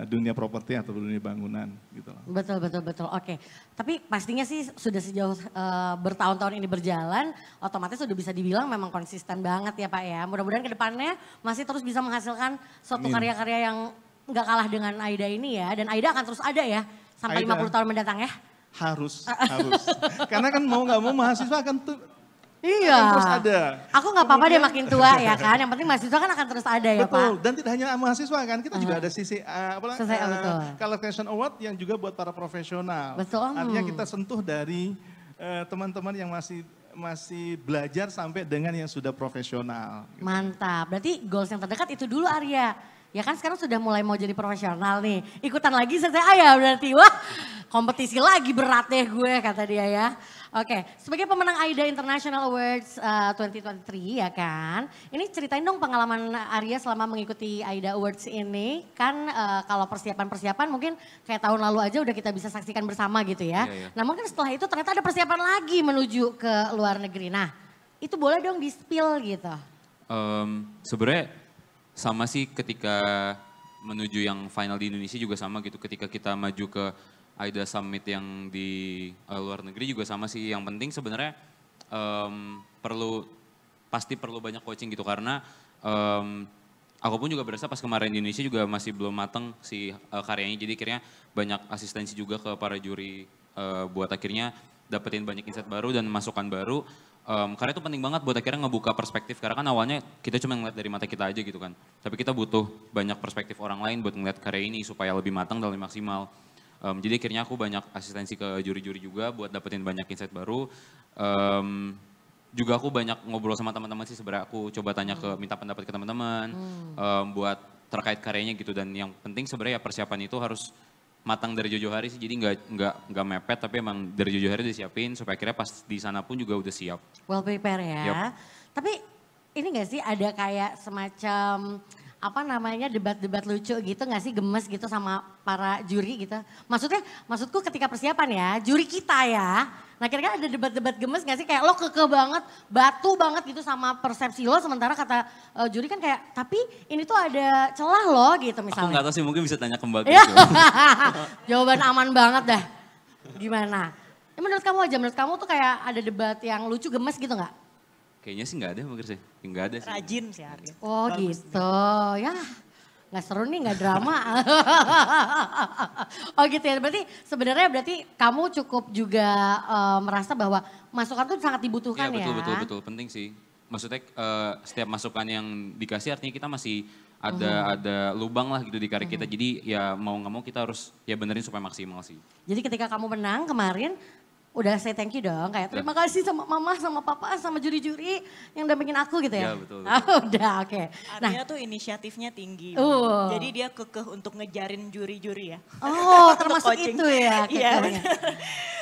dunia properti atau dunia bangunan gitu loh. Betul. Oke. Tapi pastinya sih sudah sejauh bertahun-tahun ini berjalan, otomatis sudah bisa dibilang memang konsisten banget ya Pak ya. Mudah-mudahan ke depannya masih terus bisa menghasilkan suatu karya-karya yang nggak kalah dengan AIDA ini ya. Dan AIDA akan terus ada ya sampai AIDA 50 tahun mendatang ya. Harus. Karena kan mau nggak mau mahasiswa akan iya. Terus ada. Aku nggak apa-apa deh makin tua ya kan. Yang penting mahasiswa kan akan terus ada ya Pak. Betul. Dan tidak hanya mahasiswa kan, kita juga ada sisi Collocation Award yang juga buat para profesional. Betul. Artinya kita sentuh dari teman-teman yang masih belajar sampai dengan yang sudah profesional. Gitu. Mantap. Berarti goals yang terdekat itu dulu Arya. Ya kan sekarang sudah mulai mau jadi profesional nih. Ikutan lagi CCA ya berarti. Wah kompetisi lagi berat deh gue kata dia ya. Oke, sebagai pemenang AIDA International Awards 2023 ya kan. Ini ceritain dong pengalaman Arya selama mengikuti AIDA Awards ini. Kan kalau persiapan-persiapan mungkin kayak tahun lalu aja udah kita bisa saksikan bersama gitu ya. Iya. Namun kan setelah itu ternyata ada persiapan lagi menuju ke luar negeri. Nah itu boleh dong di-spill gitu. Sebenarnya sama sih ketika menuju yang final di Indonesia juga sama gitu. Ketika kita maju ke AIDA Summit yang di luar negeri juga sama sih. Yang penting sebenarnya pasti perlu banyak coaching gitu. Karena aku pun juga berasa pas kemarin di Indonesia juga masih belum mateng si karyanya. Jadi akhirnya banyak asistensi juga ke para juri buat akhirnya dapetin banyak insight baru dan masukan baru. Karena itu penting banget buat akhirnya ngebuka perspektif. Karena kan awalnya kita cuma ngeliat dari mata kita aja gitu kan. Tapi kita butuh banyak perspektif orang lain buat ngeliat karya ini supaya lebih matang dan lebih maksimal. Jadi akhirnya aku banyak asistensi ke juri-juri juga buat dapetin banyak insight baru. Juga aku banyak ngobrol sama teman-teman sih sebenarnya. Aku coba tanya minta pendapat ke teman-teman buat terkait karyanya gitu. Dan yang penting sebenarnya persiapan itu harus matang dari jauh-jauh hari sih, jadi nggak mepet tapi emang dari jauh-jauh hari disiapin supaya akhirnya pas di sana pun juga udah siap. Well prepare ya. Yep. Tapi ini nggak sih ada kayak semacam debat-debat lucu gitu nggak sih, gemes gitu sama para juri gitu? Maksudku ketika persiapan ya, juri kita ya. Nah kira-kira ada debat-debat gemes gak sih? Kayak lo kekeh banget, batu banget gitu sama persepsi lo. Sementara kata juri kan kayak, tapi ini tuh ada celah lo gitu misalnya. Aku gak tahu sih, mungkin bisa tanya ke Mbak gitu. gitu. Jawaban aman banget dah. Gimana? Menurut kamu aja, menurut kamu tuh kayak ada debat yang lucu gemes gitu gak? Kayaknya sih gak ada, mungkin sih. Gak ada sih. Rajin sih Arya. Oh bagus gitu, ya. nggak seru nih, nggak drama. Oh gitu ya, berarti kamu cukup juga merasa bahwa masukan tuh sangat dibutuhkan Iya, ya. betul, penting sih. Maksudnya setiap masukan yang dikasih artinya kita masih ada lubang lah gitu di karir kita. Jadi ya mau nggak mau kita harus ya benerin supaya maksimal sih. Jadi ketika kamu menang kemarin, udah say thank you dong, kayak terima kasih sama mama, sama papa, sama juri-juri yang dampingin aku gitu ya? Iya, betul. Udah, oke. Arya tuh inisiatifnya tinggi. Jadi dia kekeh untuk ngejarin juri-juri ya. Oh, Untuk termasuk coaching. itu ya? Iya, kekehnya.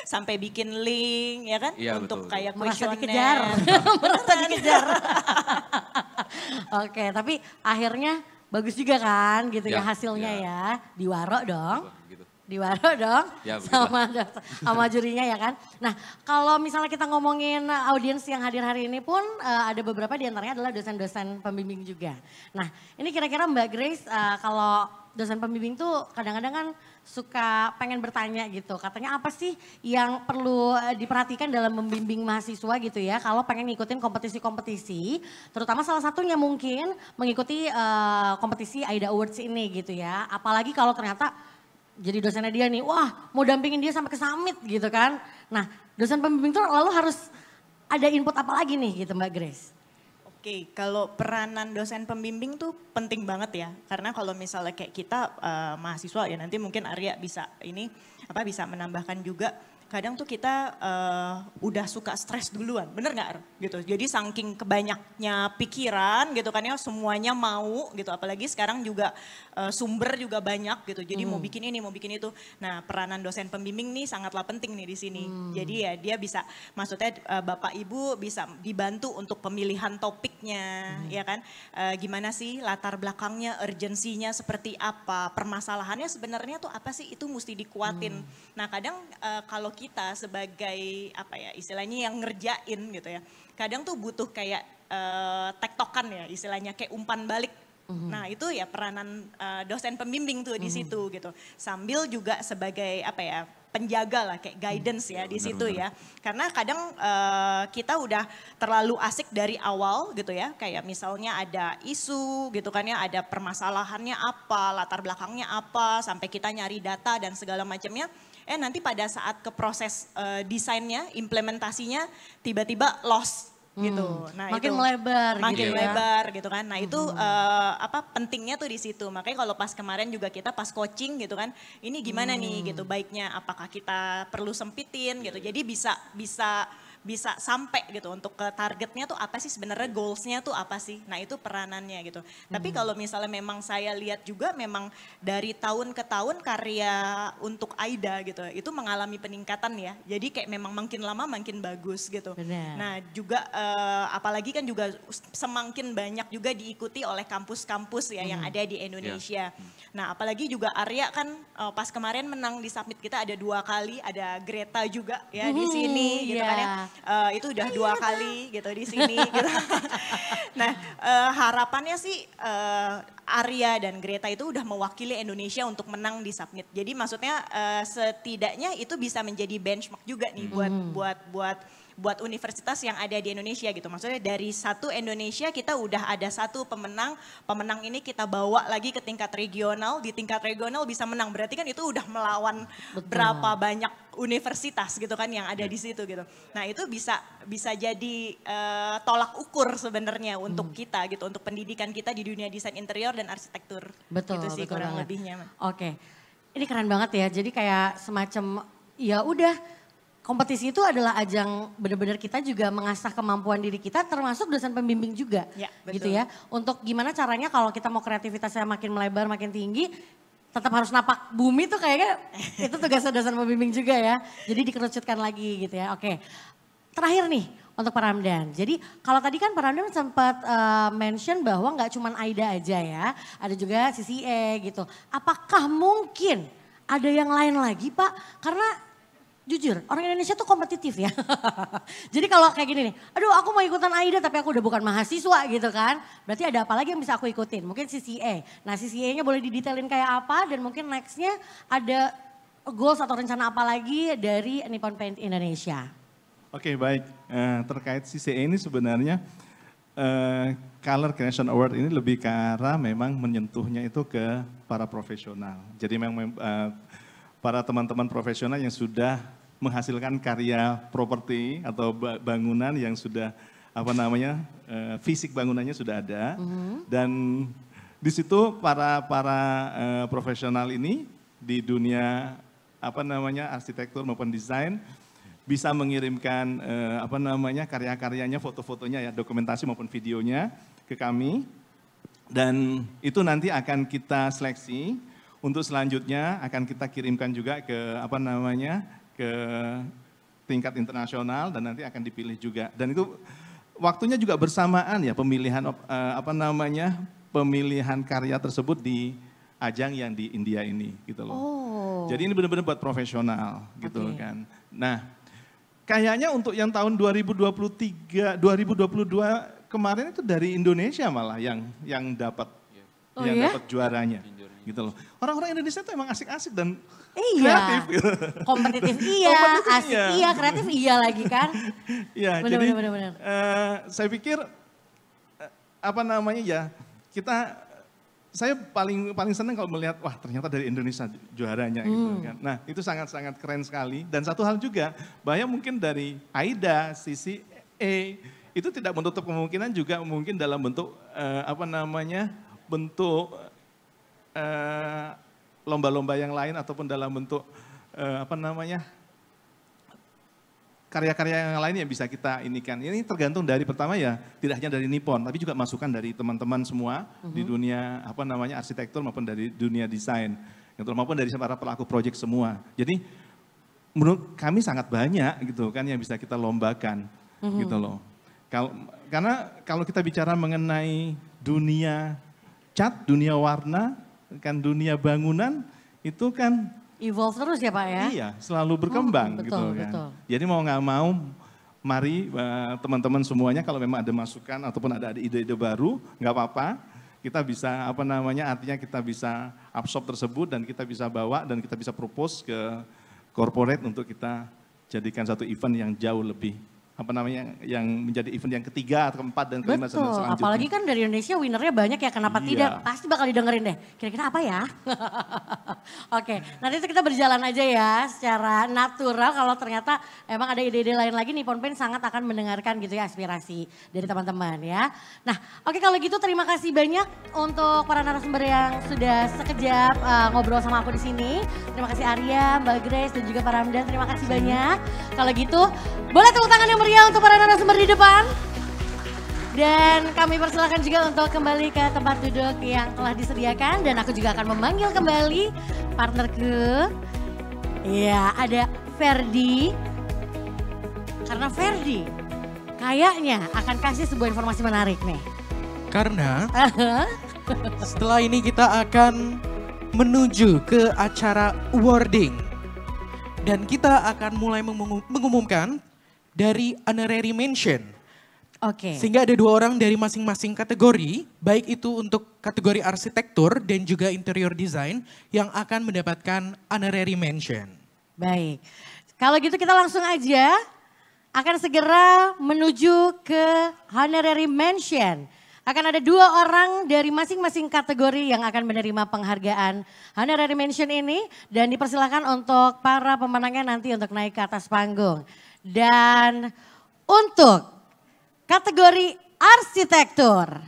sampai bikin link ya kan Iya, untuk betul. kayak Merasa kuesioner. dikejar, merasa dikejar. Oke, tapi akhirnya bagus juga kan gitu ya, Ya, hasilnya ya. ya. Diwaro dong. Gitu. Diwaro dong Ya, begitulah. sama jurinya ya kan. Nah kalau misalnya kita ngomongin audiens yang hadir hari ini pun ada beberapa diantaranya adalah dosen-dosen pembimbing juga. Nah ini kira-kira Mbak Grace kalau dosen pembimbing tuh kadang-kadang kan suka pengen bertanya gitu. Katanya apa sih yang perlu diperhatikan dalam membimbing mahasiswa gitu ya. Kalau pengen ngikutin kompetisi-kompetisi. Terutama salah satunya mungkin mengikuti kompetisi AIDA Awards ini gitu ya. Apalagi kalau ternyata jadi dosennya dia nih, wah mau dampingin dia sampai ke summit gitu kan. Nah dosen pembimbing tuh lalu harus ada input apa lagi nih gitu Mbak Grace? Oke, kalau peranan dosen pembimbing tuh penting banget ya. Karena kalau misalnya kayak kita mahasiswa ya nanti mungkin Arya bisa bisa menambahkan juga. Kadang tuh kita udah suka stres duluan, bener nggak? Gitu. Jadi saking kebanyaknya pikiran gitu kan ya, semuanya mau gitu. Apalagi sekarang juga sumber juga banyak gitu. Jadi mau bikin ini, mau bikin itu. Nah peranan dosen pembimbing nih sangatlah penting nih di sini. Jadi ya dia bisa, maksudnya Bapak Ibu bisa dibantu untuk pemilihan topiknya, ya kan? Gimana sih latar belakangnya, urgensinya seperti apa, permasalahannya sebenarnya tuh apa sih? Itu mesti dikuatin. Nah kadang kalau kita sebagai istilahnya yang ngerjain gitu ya. Kadang tuh butuh kayak tektokan ya istilahnya kayak umpan balik. Nah itu ya peranan dosen pembimbing tuh di situ gitu. Sambil juga sebagai penjaga lah kayak guidance ya di situ ya. Karena kadang kita udah terlalu asik dari awal gitu ya. Kayak misalnya ada isu gitu kan ya, ada permasalahannya apa, latar belakangnya apa, sampai kita nyari data dan segala macamnya. Nanti pada saat ke proses desainnya, implementasinya tiba-tiba lost gitu. Nah, makin itu melebar makin gitu ya. lebar gitu kan. Nah, itu pentingnya tuh di situ. Makanya kalau pas kemarin juga kita pas coaching gitu kan, ini gimana nih gitu baiknya, apakah kita perlu sempitin gitu. Jadi bisa sampai gitu untuk ke targetnya tuh apa sih sebenarnya, goalsnya tuh apa sih. Nah itu peranannya gitu. Tapi kalau misalnya memang saya lihat juga memang dari tahun ke tahun karya untuk AIDA gitu itu mengalami peningkatan ya. Jadi kayak memang makin lama makin bagus gitu. Benar. Nah juga apalagi kan juga semakin banyak juga diikuti oleh kampus-kampus ya yang ada di Indonesia. Nah apalagi juga Arya kan pas kemarin menang di summit kita ada 2 kali, ada Greta juga ya di sini gitu kan ya. Itu udah 2 kali gitu di sini gitu. Nah harapannya sih Arya dan Greta itu udah mewakili Indonesia untuk menang di summit. Jadi maksudnya setidaknya itu bisa menjadi benchmark juga nih buat universitas yang ada di Indonesia gitu. Maksudnya dari satu Indonesia kita udah ada satu pemenang ini kita bawa lagi ke tingkat regional, di tingkat regional bisa menang. Berarti kan itu udah melawan berapa banyak universitas gitu kan yang ada di situ gitu. Nah itu bisa jadi tolak ukur sebenarnya untuk kita gitu, untuk pendidikan kita di dunia desain interior dan arsitektur. Betul, Itu sih betul kurang banget. lebihnya. Oke, ini keren banget ya. Jadi kayak semacam ya udah kompetisi itu adalah ajang benar-benar kita juga mengasah kemampuan diri kita termasuk dosen pembimbing juga. Ya, Gitu betul. ya. Untuk gimana caranya kalau kita mau kreativitasnya makin melebar, makin tinggi, tetap harus napak bumi tuh kayaknya itu tugas dosen pembimbing juga ya. Jadi dikerucutkan lagi gitu ya. Oke, terakhir nih untuk Pak Ramdan. Jadi kalau tadi kan Pak Ramdan sempat mention bahwa nggak cuma AIDA aja ya. Ada juga CCA gitu. Apakah mungkin ada yang lain lagi Pak? Karena jujur, orang Indonesia tuh kompetitif ya. Jadi kalau kayak gini nih, aduh aku mau ikutan AIDA tapi aku udah bukan mahasiswa gitu kan. Berarti ada apa lagi yang bisa aku ikutin? Mungkin CCA. Nah CCA-nya boleh didetailin kayak apa dan mungkin nextnya ada goals atau rencana apa lagi dari Nippon Paint Indonesia. Oke baik, terkait CCA ini sebenarnya Color Creation Award ini lebih ke arah memang menyentuhnya itu ke para profesional. Jadi memang para teman-teman profesional yang sudah menghasilkan karya properti atau bangunan yang sudah fisik bangunannya sudah ada. Dan di situ para profesional ini di dunia arsitektur maupun desain bisa mengirimkan karya-karyanya, foto-fotonya ya, dokumentasi maupun videonya ke kami. Dan itu nanti akan kita seleksi untuk selanjutnya akan kita kirimkan juga ke ke tingkat internasional dan nanti akan dipilih juga. Dan itu waktunya juga bersamaan ya pemilihan pemilihan karya tersebut di ajang yang di India ini gitu loh. Jadi ini benar-benar buat profesional gitu kan. Nah, kayaknya untuk yang tahun 2023, 2022 kemarin itu dari Indonesia malah yang dapat dapat juaranya gitu loh. Orang-orang Indonesia tuh emang asik-asik dan kreatif gitu. Kompetitif asik kreatif lagi kan. Iya, jadi saya pikir saya paling senang kalau melihat wah ternyata dari Indonesia juaranya gitu kan. Nah, itu sangat-sangat keren sekali. Dan satu hal juga, bahwa mungkin dari AIDA, sisi itu tidak menutup kemungkinan juga mungkin dalam bentuk bentuk lomba-lomba yang lain ataupun dalam bentuk karya-karya yang lain yang bisa kita inikan. Ini tergantung dari pertama ya, tidak hanya dari Nippon, tapi juga masukan dari teman-teman semua di dunia arsitektur maupun dari dunia desain, maupun dari para pelaku proyek semua. Jadi menurut kami sangat banyak gitu kan yang bisa kita lombakan gitu loh. Karena kalau kita bicara mengenai dunia cat, dunia warna, kan dunia bangunan itu kan evolve terus ya Pak ya? Iya, selalu berkembang gitu kan. Betul. Jadi mau nggak mau, mari teman-teman semuanya kalau memang ada masukan ataupun ada ide-ide baru, nggak apa-apa. Kita bisa artinya kita bisa absorb tersebut dan kita bisa bawa dan kita bisa propose ke corporate untuk kita jadikan satu event yang jauh lebih yang menjadi event yang ketiga atau keempat dan kelima selanjutnya. Apalagi kan dari Indonesia winernya banyak ya, kenapa tidak? Pasti bakal didengerin deh. Kira-kira apa ya? Oke, nanti itu kita berjalan aja ya secara natural kalau ternyata emang ada ide-ide lain lagi, Nippon Paint sangat akan mendengarkan gitu ya aspirasi dari teman-teman ya. Nah, oke kalau gitu terima kasih banyak untuk para narasumber yang sudah sekejap ngobrol sama aku di sini. Terima kasih Arya, Mbak Grace dan juga Pak Ramdan, terima kasih banyak. Kalau gitu, boleh tepuk tangan yang meriah untuk para narasumber di depan. Dan kami persilakan juga untuk kembali ke tempat duduk yang telah disediakan. Dan aku juga akan memanggil kembali partnerku. Ya, ada Ferdi. Karena Ferdi kayaknya akan kasih sebuah informasi menarik nih. Karena setelah ini kita akan menuju ke acara awarding. Dan kita akan mulai mengumumkan dari honorary mention. Oke. Sehingga ada 2 orang dari masing-masing kategori, baik itu untuk kategori arsitektur dan juga interior design yang akan mendapatkan honorary mention. Baik, kalau gitu kita langsung aja akan segera menuju ke honorary mention. Akan ada 2 orang dari masing-masing kategori yang akan menerima penghargaan honorary mention ini. Dan dipersilakan untuk para pemenangnya nanti untuk naik ke atas panggung. Dan untuk kategori arsitektur.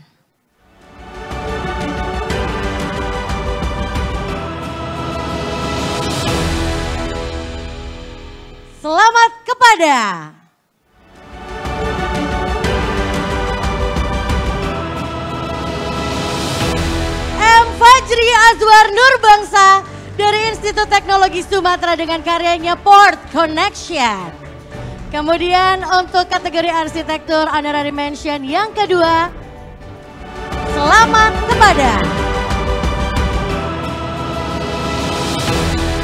Selamat kepada M. Fajri Azwar Nurbangsa dari Institut Teknologi Sumatera dengan karyanya Port Connection. Kemudian untuk kategori arsitektur honorary mention yang kedua, selamat kepada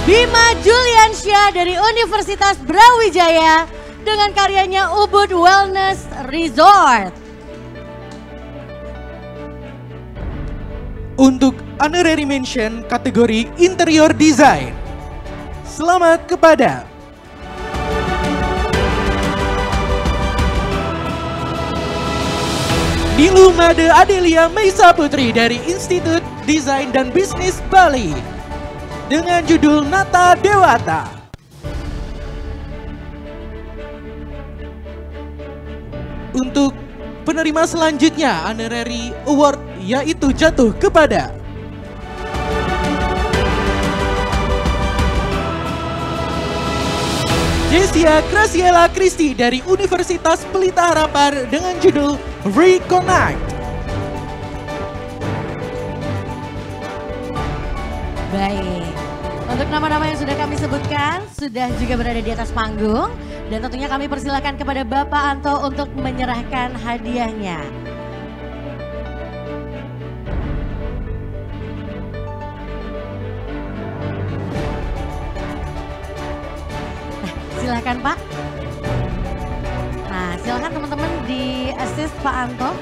Bima Juliansyah dari Universitas Brawijaya dengan karyanya Ubud Wellness Resort. Untuk honorary mention kategori interior design, selamat kepada Nilu Made Adelia Meisa Putri dari Institut Desain dan Bisnis Bali dengan judul Nata Dewata. Untuk penerima selanjutnya Honorary Award yaitu jatuh kepada Jessia Graciela Christy dari Universitas Pelita Harapan dengan judul Reconnect. Baik, untuk nama-nama yang sudah kami sebutkan sudah juga berada di atas panggung dan tentunya kami persilakan kepada Bapak Anto untuk menyerahkan hadiahnya. Silakan Pak. Nah, silakan teman-teman di assist Pak Anto.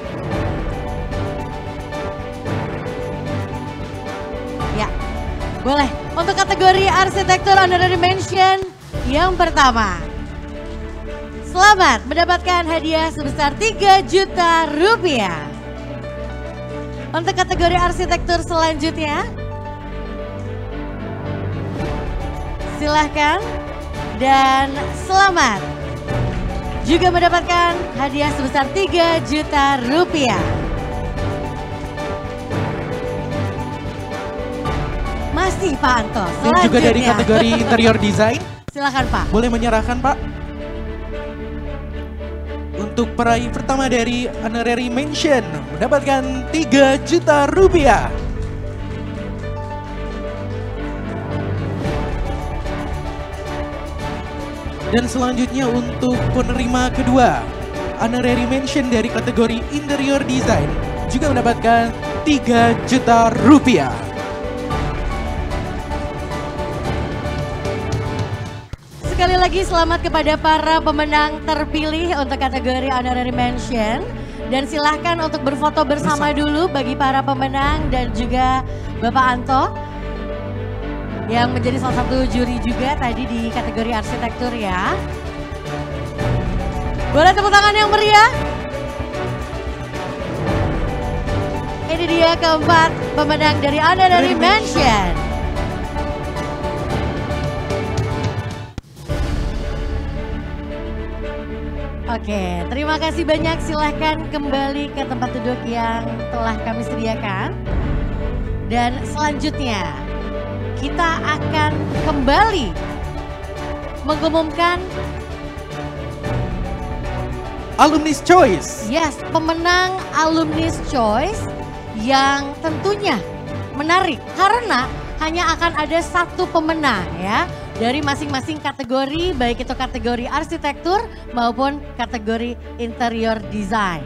Ya, boleh. Untuk kategori arsitektur honorary mention yang pertama. Selamat mendapatkan hadiah sebesar 3 juta rupiah. Untuk kategori arsitektur selanjutnya. Silahkan. Dan selamat juga mendapatkan hadiah sebesar 3 juta rupiah. Masih Pak Anto. Dan juga dari kategori interior design. Silakan Pak. Boleh menyerahkan Pak. Untuk peraih pertama dari honorary mention mendapatkan 3 juta rupiah. Dan selanjutnya untuk penerima kedua, honorary mention dari kategori interior design juga mendapatkan 3 juta rupiah. Sekali lagi selamat kepada para pemenang terpilih untuk kategori honorary mention. Dan silahkan untuk berfoto bersama dulu bagi para pemenang dan juga Bapak Anto. Yang menjadi salah satu juri juga tadi di kategori arsitektur ya. Boleh tepuk tangan yang meriah? Ini dia keempat pemenang dari honorary mention. Oke, terima kasih banyak. Silahkan kembali ke tempat duduk yang telah kami sediakan. Dan selanjutnya kita akan kembali mengumumkan Alumni's Choice. Yes, pemenang Alumni's Choice yang tentunya menarik karena hanya akan ada satu pemenang ya dari masing-masing kategori, baik itu kategori arsitektur maupun kategori interior design.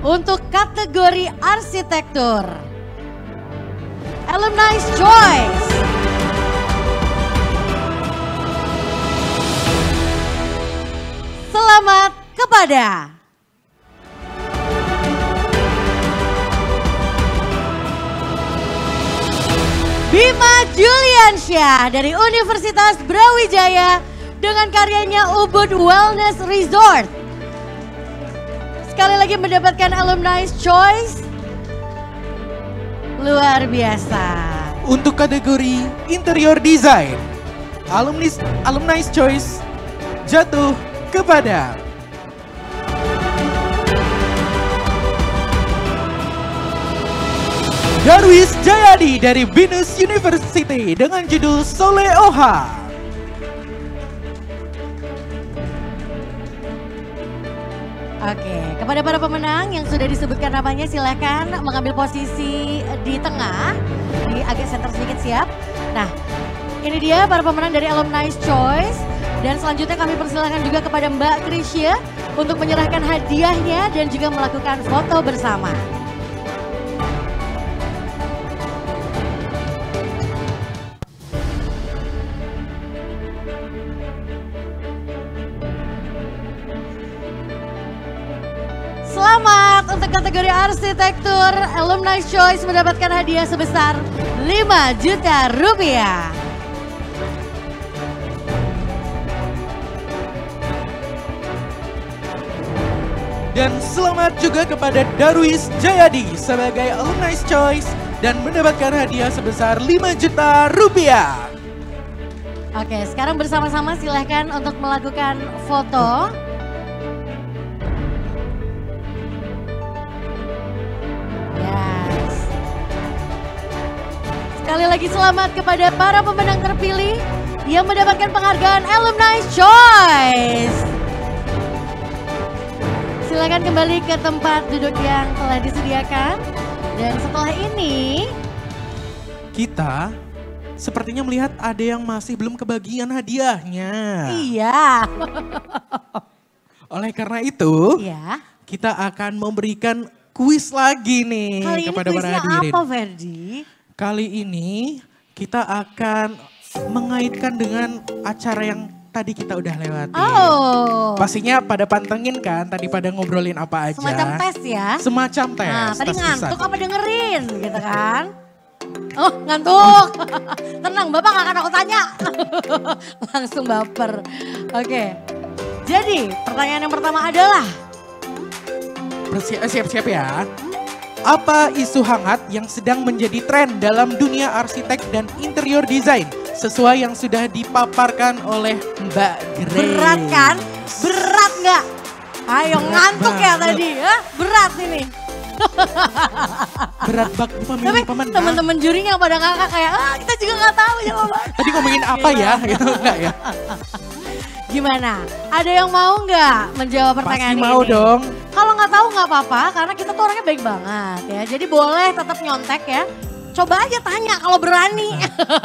Untuk kategori arsitektur, Alumni's Choice. Selamat kepada Bima Juliansyah dari Universitas Brawijaya dengan karyanya Ubud Wellness Resort. Sekali lagi mendapatkan Alumni's Choice. Luar biasa. Untuk kategori interior design, Alumni's Choice jatuh kepada Darwis Jayadi dari Binus University dengan judul Soleoha. Oke, kepada para pemenang yang sudah disebutkan namanya silakan mengambil posisi di tengah, di agak center sedikit siap. Nah, ini dia para pemenang dari Alumni's Choice dan selanjutnya kami persilakan juga kepada Mbak Krisya untuk menyerahkan hadiahnya dan juga melakukan foto bersama. Selamat untuk kategori arsitektur, Alumni's Choice mendapatkan hadiah sebesar 5 juta rupiah. Dan selamat juga kepada Darwis Jayadi sebagai Alumni's Choice dan mendapatkan hadiah sebesar 5 juta rupiah. Oke, sekarang bersama-sama silahkan untuk melakukan foto. Yes. Sekali lagi selamat kepada para pemenang terpilih yang mendapatkan penghargaan Alumni's Choice. Silakan kembali ke tempat duduk yang telah disediakan. Dan setelah ini Kita sepertinya melihat ada yang masih belum kebagian hadiahnya. iya. Oleh karena itu, Iya. kita akan memberikan kuis lagi nih Kali ini kepada para kuisnya hadirin. apa, Ferdi? Kali ini kita akan mengaitkan dengan acara yang tadi kita udah lewati. Oh. Pastinya pada pantengin kan tadi pada ngobrolin apa aja. Semacam tes ya. Semacam tes. Nah, tadi tes ngantuk lisan. apa dengerin gitu kan? Oh, ngantuk. Tenang, Bapak gak akan aku tanya. Langsung baper. Oke. Jadi, pertanyaan yang pertama adalah Siap-siap ya. Apa isu hangat yang sedang menjadi tren dalam dunia arsitek dan interior desain sesuai yang sudah dipaparkan oleh Mbak Grace? berat kan? Berat nggak? Ayo ngantuk ya banget. tadi, ya? Berat ini. Berat bak Tapi teman-teman jurinya pada ngakak kayak, kita juga nggak tahu jawabannya. Tadi ngomongin apa ya? Gitu enggak ya? Gimana? Ada yang mau nggak menjawab pertanyaan Pasti ini? mau dong. Kalau nggak tahu nggak apa-apa, karena kita tuh orangnya baik banget ya. Jadi boleh tetap nyontek ya. Coba aja tanya kalau berani.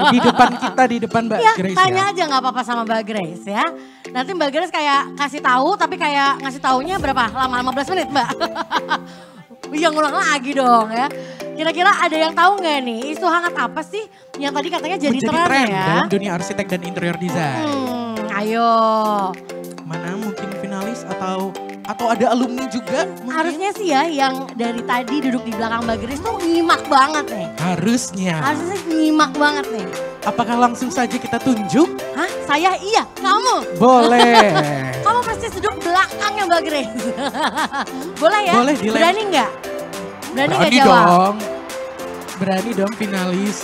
Di depan kita, di depan Mbak Ya, Grace tanya ya. aja nggak apa-apa sama Mbak Grace ya. Nanti Mbak Grace kayak kasih tahu, tapi kayak ngasih taunya berapa? Lama 15 menit Mbak. Yang ngulang lagi dong ya. Kira-kira ada yang tahu nggak nih isu hangat apa sih yang tadi katanya jadi Menjadi tren ya? dalam dunia arsitek dan interior design. Ayo. Mana mungkin finalis atau ada alumni juga mungkin? Harusnya sih ya yang dari tadi duduk di belakang Mbak Grace tuh nyimak banget nih. Harusnya. Harusnya nyimak banget nih. Apakah langsung saja kita tunjuk? Hah? Saya iya, kamu. Boleh. Kamu pasti duduk belakangnya Mbak Grace. Boleh ya? Boleh, Berani nggak? Berani nggak Berani jawab? dong. Berani dong finalis.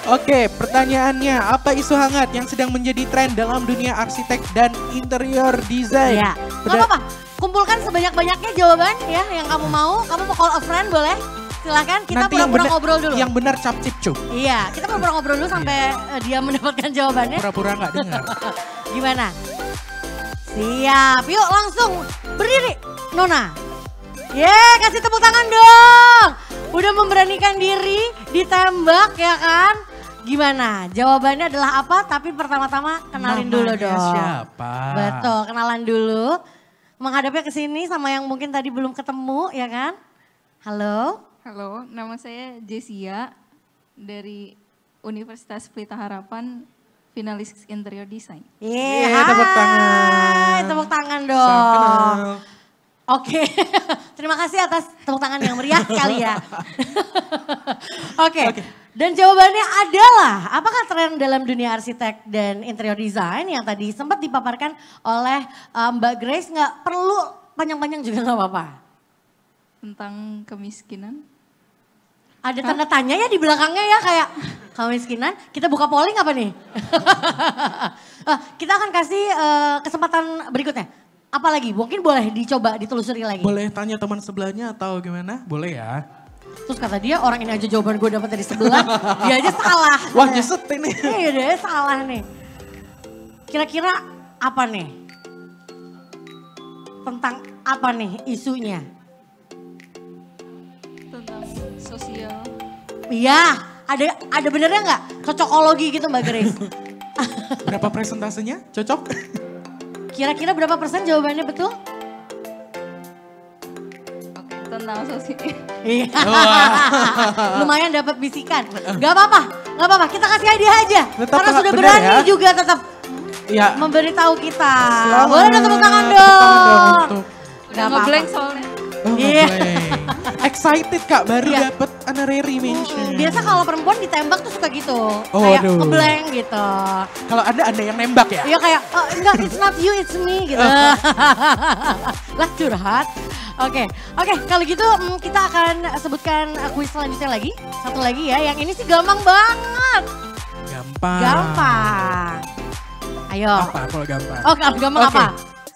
Oke, pertanyaannya, apa isu hangat yang sedang menjadi tren dalam dunia arsitek dan interior design? Iya. Nggak apa-apa, kumpulkan sebanyak-banyaknya jawaban ya yang kamu mau. Kamu mau call a friend boleh? Silahkan, kita Nanti yang pura-pura benar- ngobrol dulu. Yang benar cap cip cup. Iya, kita pura-pura ngobrol dulu sampai dia mendapatkan jawabannya. Pura-pura nggak dengar. Gimana? Siap, yuk langsung berdiri Nona. Kasih tepuk tangan dong. Udah memberanikan diri, ditembak ya kan? Gimana? Jawabannya adalah apa? Tapi pertama-tama kenalin dulu Namanya dong. siapa? Betul, kenalan dulu. Menghadapnya ke sini sama yang mungkin tadi belum ketemu ya kan? Halo. Halo, nama saya Jessia dari Universitas Pelita Harapan, finalis interior design. Hai. tepuk tangan. Tepuk tangan Salam dong. kenal. Oke, terima kasih atas tepuk tangan yang meriah sekali ya. Oke, dan jawabannya adalah apakah tren dalam dunia arsitek dan interior design yang tadi sempat dipaparkan oleh Mbak Grace, nggak perlu panjang-panjang juga nggak apa-apa. Tentang kemiskinan. Ada tanda tanya ya di belakangnya ya kayak kemiskinan. Kita buka polling apa nih? Kita akan kasih kesempatan berikutnya. Apalagi mungkin boleh dicoba ditelusuri lagi. Boleh tanya teman sebelahnya atau gimana? Boleh ya. Terus kata dia orang ini aja jawaban gue dapat dari sebelah, dia aja salah. Wah nyesek ini. Iya dia salah nih. Kira-kira apa nih? Tentang apa nih isunya? Tentang sosial. Iya, ada benernya nggak? Cocokologi gitu Mbak Grace. Berapa presentasenya? Cocok? Kira-kira berapa persen jawabannya betul? Oke, tentang sosial. Iya. Lumayan dapat bisikan. Gak apa-apa. Kita kasih hadiah aja. Tetap Karena sudah benar berani ya. juga tetap Ya. memberitahu kita. Selamat. Boleh dong tepuk tangan Tepuk tangan dong dong. untuk Gak apa-apa. Ngeblank soalnya. Oh, Iya. ngeblank. Excited Kak, baru Iya. dapet honorary mention. Biasa kalau perempuan ditembak tuh suka gitu. Oh, kayak aduh. ngeblank gitu. Kalau Anda yang nembak ya? Iya kayak, oh, enggak, it's not you, it's me gitu. Lah curhat. Oke, kalau gitu kita akan sebutkan kuis selanjutnya lagi. Satu lagi ya, yang ini sih gampang banget. Gampang. Ayo. Apa kalau gampang? Oh kalau gampang apa?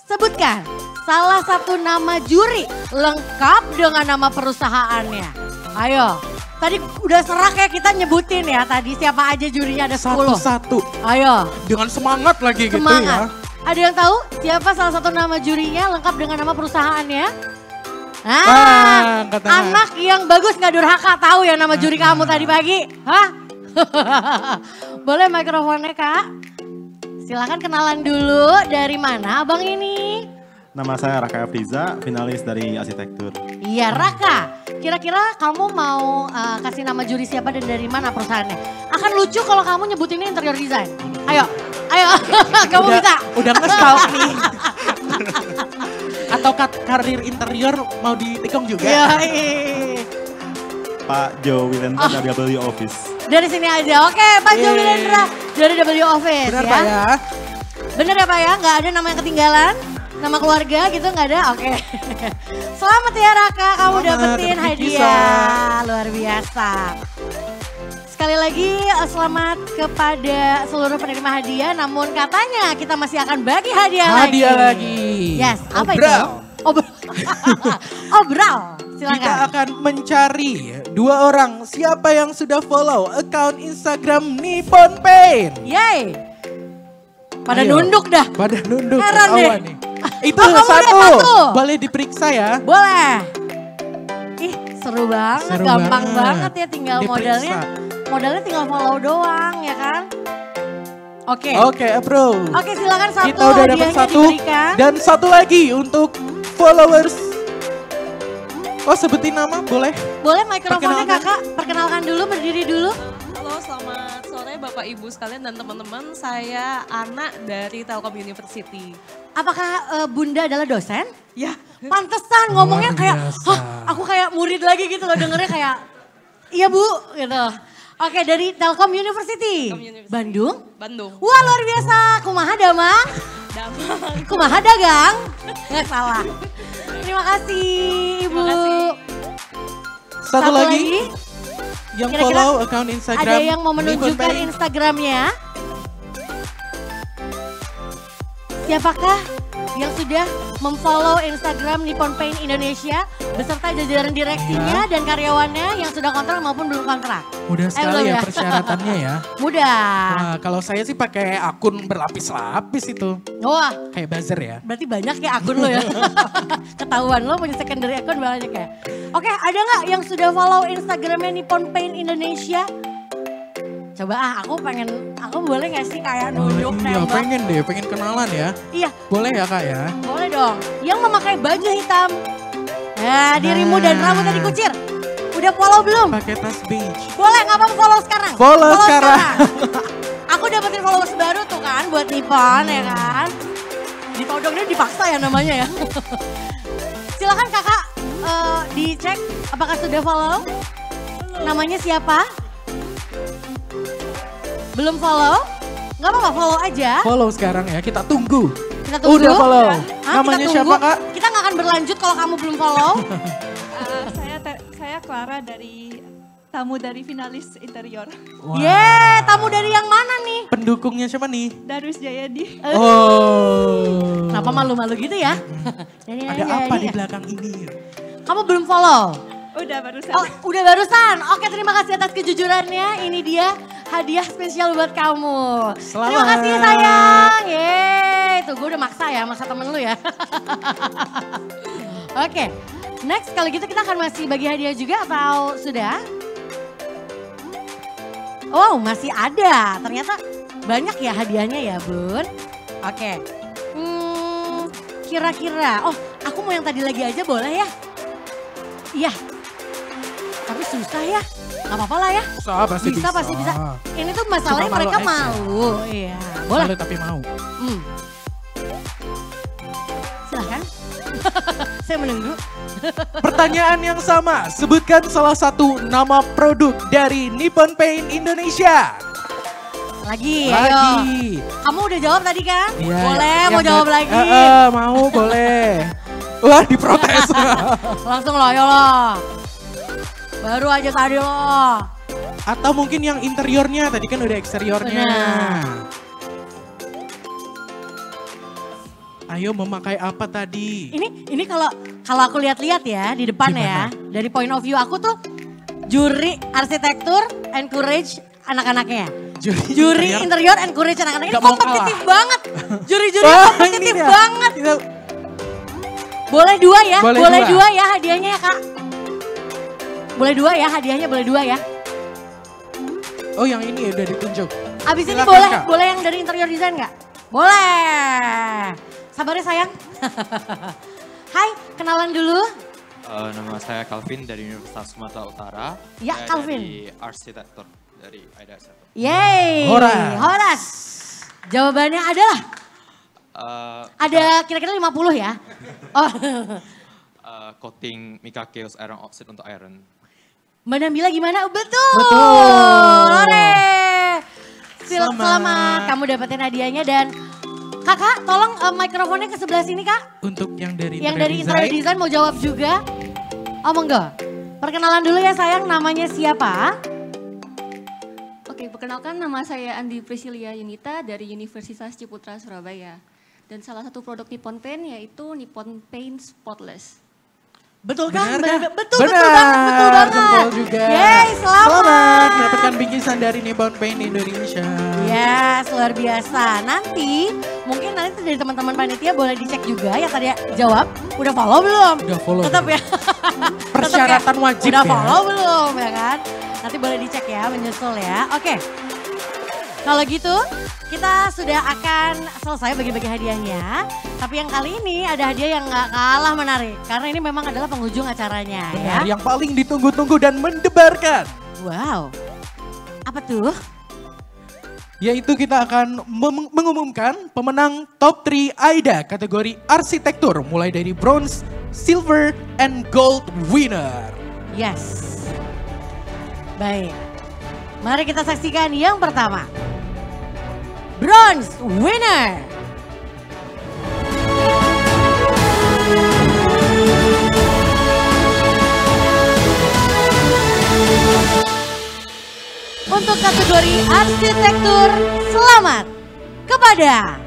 Sebutkan salah satu nama juri lengkap dengan nama perusahaannya. Ayo. Tadi udah serak ya kita nyebutin ya tadi siapa aja jurinya ada 10. Satu-satu. Ayo. Dengan semangat lagi Semangat. gitu ya. Ada yang tahu siapa salah satu nama jurinya lengkap dengan nama perusahaannya? Anak yang bagus gak durhaka tahu ya nama juri kamu tadi pagi? Hah? Boleh mikrofonnya Kak? Silakan kenalan dulu dari mana abang ini? Nama saya Raka Afriza, finalis dari arsitektur. Iya Raka, kira-kira kamu mau kasih nama juri siapa dan dari mana perusahaannya? Akan lucu kalau kamu nyebutinnya interior design. Ayo, kamu bisa. Udah nge-stalk nih. Atau karir interior mau ditikung juga? Iya. Pak Jo Wilendra dari W Office. Dari sini aja, oke Pak Jo Wilendra dari W Office. Benar Pak ya? Bener ya Pak ya, nggak ada nama yang ketinggalan? Nama keluarga gitu nggak ada? Oke. Selamat ya Raka, kamu dapetin hadiah. Luar biasa. Sekali lagi selamat kepada seluruh penerima hadiah. Namun katanya kita masih akan bagi hadiah lagi. Yes, apa itu? Obral. Silakan. Kita akan mencari 2 orang siapa yang sudah follow account Instagram Nippon Paint. Yeay. Pada nunduk dah. Pada nunduk. Heran deh. Nih. Itu satu. Boleh diperiksa ya? Boleh. Ih seru banget, Seru gampang banget. ya tinggal Diperiksa. modalnya tinggal follow doang ya kan. Oke, bro. Oke silakan satu Kita udah dapat hadiahnya satu diberikan. dan satu lagi untuk followers. Oh sebutin nama boleh? Boleh mikrofonnya kakak, perkenalkan dulu, berdiri dulu. Halo, selamat sore Bapak Ibu sekalian dan teman-teman. Saya Ana dari Telkom University. Apakah Bunda adalah dosen? Ya. Pantesan ngomongnya kayak, aku kayak murid lagi gitu loh dengernya kayak, iya Bu gitu. Oke dari Telkom University. Bandung? Bandung. Wah luar biasa, kumaha damang? Kumaha dagang? Nggak salah. Terima kasih Ibu. Terima kasih. Satu lagi yang Kira-kira follow account Instagram. Ada yang mau Nippon menunjukkan Paint. Instagramnya? Siapakah yang sudah memfollow Instagram Nippon Paint Indonesia beserta jajaran direksinya dan karyawannya yang sudah kontrak maupun belum kontrak? Mudah sekali belum ya ya? persyaratannya ya. Mudah. Nah, kalau saya sih pakai akun berlapis-lapis itu. Wah, Kayak buzzer ya. berarti banyak ya akun lo ya. Ketahuan lo punya secondary akun banyak ya. Oke, ada nggak yang sudah follow Instagramnya Nippon Paint Indonesia? Coba aku boleh gak sih kayak nunjuk Iya nembak? pengen deh, pengen kenalan ya. Iya, Boleh ya Kak ya? boleh dong. Yang memakai baju hitam. Nah, dirimu dan rambut tadi kucir. Udah follow belum? Pakai tas beige. Boleh, nggak apa-apa follow sekarang. Follow sekarang. Aku dapetin followers baru tuh kan buat Nippon ya kan. Ditodongnya dipaksa ya namanya ya. Silakan kakak dicek apakah sudah follow. Namanya siapa? Belum follow? Nggak apa-apa follow aja. Follow sekarang ya, kita tunggu. Kita tunggu. Udah follow. Hah, Namanya kita siapa tunggu. Kak? Kita nggak akan berlanjut kalau kamu belum follow. Saya Clara dari tamu dari finalis interior. Yeay, tamu dari yang mana nih? Pendukungnya siapa nih? Darus Jayadi. Oh. Kenapa malu-malu gitu ya? Ada apa di belakang ini? Kamu belum follow? Udah barusan. Oh, udah barusan. Oke, terima kasih atas kejujurannya. Ini dia hadiah spesial buat kamu. Selamat. Terima kasih sayang. Yeay, tuh gue udah maksa temen lu ya. Oke, next kalau gitu kita akan masih bagi hadiah juga atau sudah? Oh, masih ada. Ternyata banyak ya hadiahnya ya, Bun. Oke. Kira-kira, oh aku mau yang tadi lagi aja boleh ya? Iya. Tapi susah ya. Gak apa-apa lah ya. Pasti bisa. Pasti bisa. Ini tuh masalahnya Cuma malu mereka aja. malu. Iya. Boleh. Malu tapi mau. Silahkan. Saya menunggu. Pertanyaan yang sama, sebutkan salah satu nama produk dari Nippon Paint Indonesia. Lagi, ayo. Kamu udah jawab tadi kan? Iya, boleh, mau jawab lagi. Mau, boleh. Wah, diprotes. Langsung loh, ayo loh. Baru aja tadi loh. Atau mungkin yang interiornya, tadi kan udah eksteriornya. Benar. Ayo memakai apa tadi? Ini kalau aku lihat-lihat ya di depan ya, dari point of view aku tuh juri arsitektur encourage anak-anaknya. Juri interior encourage anak-anaknya. Ini kompetitif banget. Juri-juri kompetitif banget. Boleh dua ya, boleh dua ya hadiahnya ya Kak. Boleh dua ya hadiahnya, boleh dua ya. Oh yang ini udah ditunjuk. Abis ini boleh yang dari interior design nggak? Boleh. Sabar ya sayang. Hai, kenalan dulu. Nama saya Calvin dari Universitas Sumatera Utara. Ya, saya Calvin. Dari arsitektur dari Aida Arsitektur. Yeay, Horas. Jawabannya adalah? Ada kira-kira 50 ya? Oh. Coating Mica Chaos Iron Oxide untuk iron. Mbak Nabila gimana? Betul. Selamat. Kamu dapetin hadiahnya dan Kakak tolong mikrofonnya ke sebelah sini Kak. Untuk yang dari interior design mau jawab juga. Oh monggo. Perkenalan dulu ya sayang, namanya siapa? Oke, perkenalkan nama saya Andi Priscilia Yunita dari Universitas Ciputra Surabaya. Dan salah satu produk Nippon Paint yaitu Nippon Paint Spotless. Betul kan? Betul Betul banget. Jempol juga. Yeay, selamat. Mendapatkan bingkisan dari Nippon Paint Indonesia. Yes, luar biasa. Nanti dari teman-teman panitia boleh dicek juga yang tadi jawab. Udah follow belum? Udah follow. Tetap ya. Persyaratan wajib udah ya. follow belum ya kan? Nanti boleh dicek ya, menyusul ya. Oke. Kalau gitu kita sudah akan selesai bagi-bagi hadiahnya. Tapi yang kali ini ada hadiah yang gak kalah menarik. Karena ini memang adalah penghujung acaranya ya. Yang paling ditunggu-tunggu dan mendebarkan. Wow, apa tuh? Yaitu kita akan mengumumkan pemenang top 3 AIDA kategori arsitektur. Mulai dari bronze, silver, and gold winner. Yes. Baik, mari kita saksikan yang pertama. Bronze winner. Untuk kategori arsitektur, selamat kepada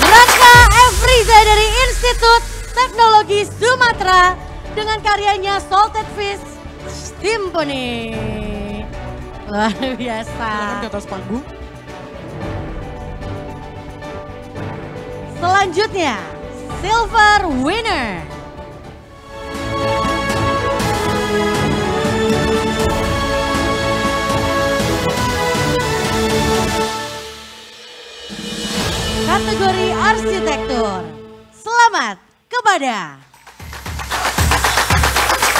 Raka Efriza dari Institut Teknologi Sumatera dengan karyanya Salted Fish Symphony. Luar biasa. Silakan ke atas panggung. Selanjutnya, silver winner. Kategori arsitektur, selamat kepada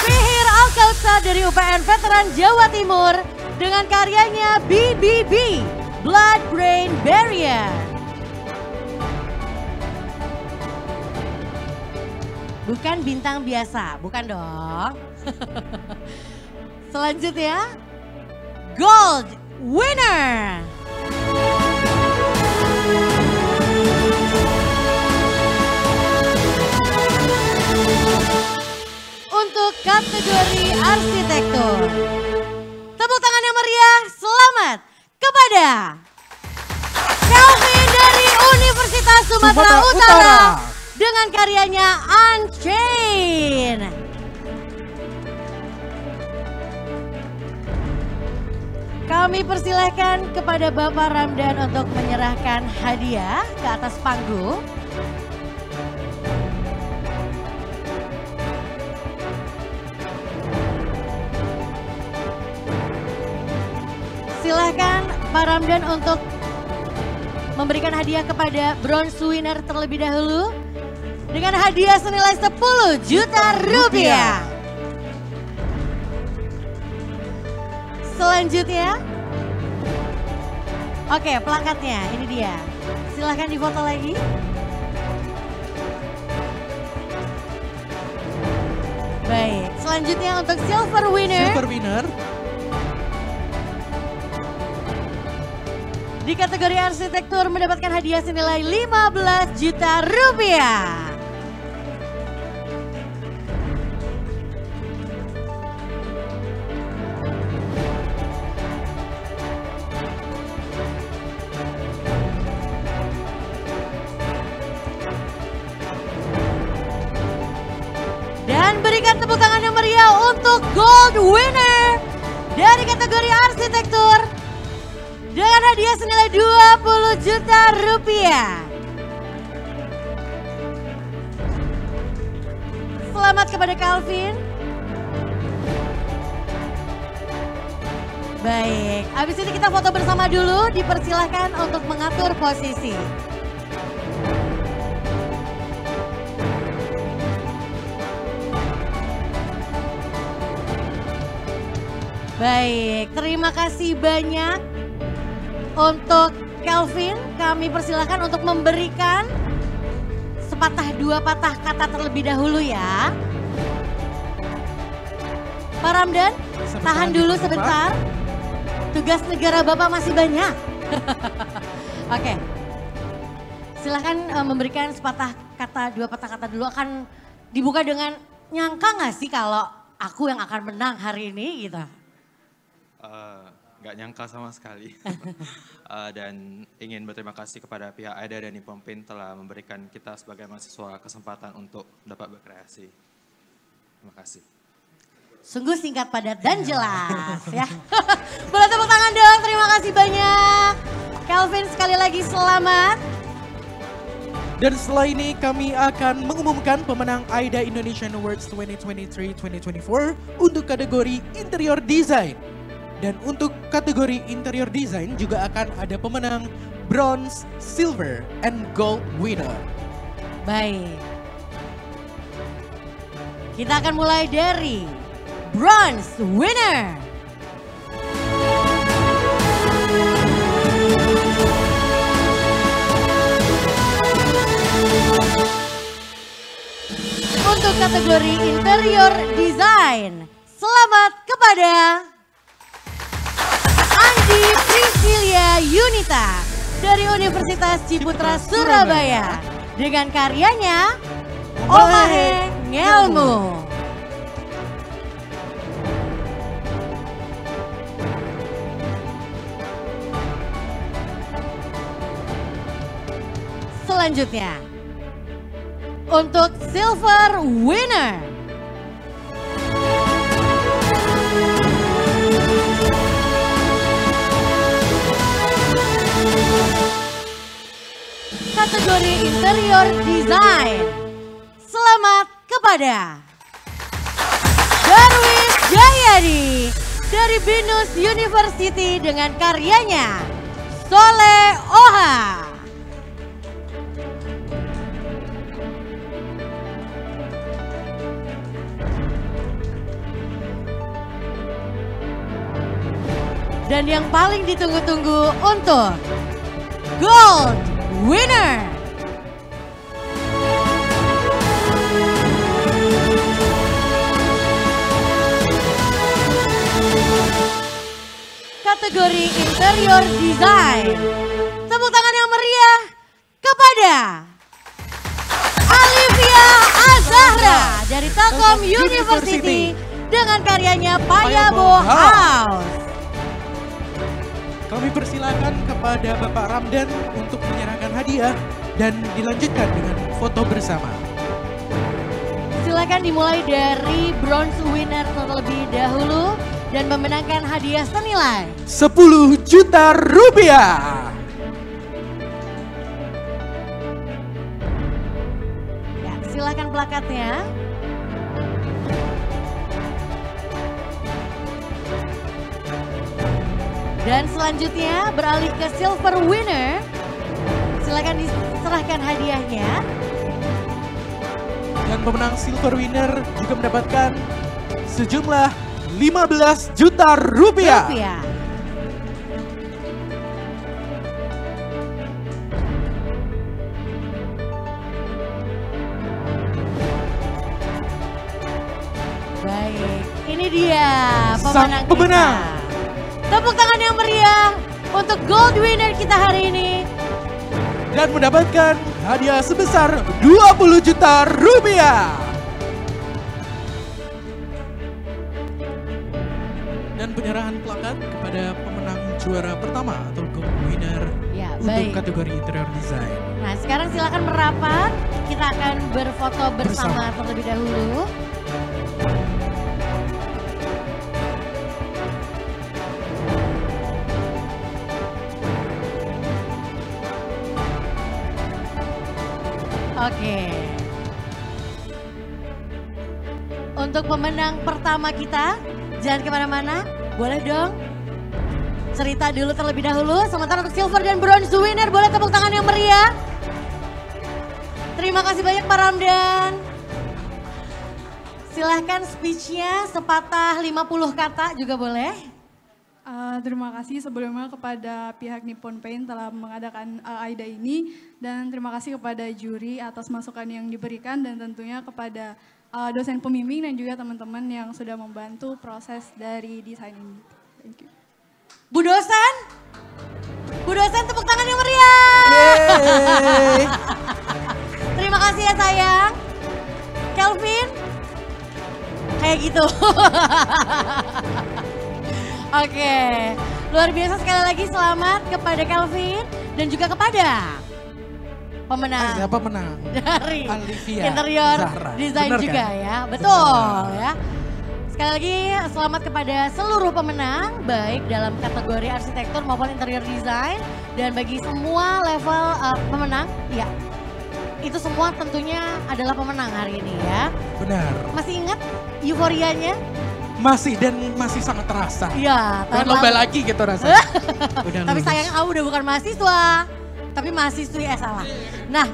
Fihir Alkautsa dari UPN Veteran Jawa Timur dengan karyanya BBB, Blood Brain Barrier. Bukan bintang biasa, bukan dong. Selanjutnya, gold winner. Untuk kategori arsitektur, tepuk tangan yang meriah, selamat kepada Calvin dari Universitas Sumatera Utara dengan karyanya Unchain. Kami persilahkan kepada Bapak Ramdan untuk menyerahkan hadiah ke atas panggung. Silahkan Pak Ramdan untuk memberikan hadiah kepada bronze winner terlebih dahulu. Dengan hadiah senilai 10 juta rupiah. Selanjutnya, oke pelangkatnya ini dia. Silahkan difoto lagi. selanjutnya untuk silver winner. Silver winner. Di kategori arsitektur mendapatkan hadiah senilai 15 juta rupiah. Dan berikan tepuk tangan yang meriah untuk gold winner dari kategori arsitektur dengan hadiah senilai 20 juta rupiah. Selamat kepada Calvin. Baik, habis ini kita foto bersama dulu, dipersilahkan untuk mengatur posisi. Baik, terima kasih banyak untuk Calvin. Kami persilahkan untuk memberikan sepatah dua patah kata terlebih dahulu ya. Pak Ramdan, tahan dulu sebentar. Tugas negara Bapak masih banyak. Oke, silahkan memberikan sepatah kata, dua patah kata dulu. Akan dibuka dengan nyangka nggak sih kalau aku yang akan menang hari ini gitu? Nggak nyangka sama sekali. Dan ingin berterima kasih kepada pihak AIDA dan Nippon Paint telah memberikan kita sebagai mahasiswa kesempatan untuk dapat berkreasi. Terima kasih. Sungguh singkat, padat, dan jelas ya. Boleh tepuk tangan dong, terima kasih banyak. Calvin sekali lagi selamat. Dan setelah ini kami akan mengumumkan pemenang AIDA Indonesian Awards 2023-2024 untuk kategori interior design. Dan untuk kategori interior design juga akan ada pemenang bronze, silver, and gold winner. Baik. Kita akan mulai dari bronze winner. Untuk kategori interior design, selamat kepada Andi Priscilia Yunita dari Universitas Ciputra Surabaya dengan karyanya Omahe Ngelmu. Selanjutnya untuk silver winner kategori interior design, selamat kepada Darwis Jayadi dari Binus University dengan karyanya Soleh Oha. Dan yang paling ditunggu-tunggu untuk gold winner. Kategori interior design. Tepuk tangan yang meriah kepada Alivia Azahra dari Telkom University dengan karyanya Payabo House. Kami persilakan kepada Bapak Ramdan untuk menyerahkan hadiah dan dilanjutkan dengan foto bersama. Silakan dimulai dari bronze winner terlebih dahulu dan memenangkan hadiah senilai 10 juta rupiah. Ya, silakan plakatnya. Dan selanjutnya beralih ke silver winner. Silakan diserahkan hadiahnya. Dan pemenang silver winner juga mendapatkan sejumlah 15 juta rupiah. Baik. Ini dia Sang pemenang. Tepuk tangan yang meriah untuk gold winner kita hari ini. Dan mendapatkan hadiah sebesar 20 juta rupiah. Dan penyerahan plakat kepada pemenang juara pertama atau gold winner ya, untuk kategori interior design. Nah sekarang silakan merapat, kita akan berfoto bersama terlebih dahulu. Oke. Untuk pemenang pertama kita, jangan kemana-mana, boleh dong cerita dulu terlebih dahulu. Sementara untuk silver dan bronze winner, boleh tepuk tangan yang meriah. Terima kasih banyak Pak Ramdan. Silahkan speech-nya sepatah 50 kata juga boleh. Terima kasih sebelumnya kepada pihak Nippon Paint telah mengadakan AIDA ini. Dan terima kasih kepada juri atas masukan yang diberikan dan tentunya kepada dosen pembimbing dan juga teman-teman yang sudah membantu proses dari desain ini. Thank you. Bu dosen tepuk tangan yang meriah. Terima kasih ya sayang. Kelvin, kayak gitu. Oke, luar biasa sekali lagi selamat kepada Kelvin dan juga kepada pemenang. Siapa pemenang? Dari Alivia interior Zahra. desain Bener juga kan? ya, betul ya. Sekali lagi selamat kepada seluruh pemenang baik dalam kategori arsitektur maupun interior desain dan bagi semua level pemenang, ya itu semua tentunya adalah pemenang hari ini ya. Benar. Masih ingat euforianya? Masih dan masih sangat terasa. Iya. Bukan lomba lagi gitu rasanya. Udah Tapi lulus. sayangnya aku udah bukan mahasiswa, tapi mahasiswi salah. Nah,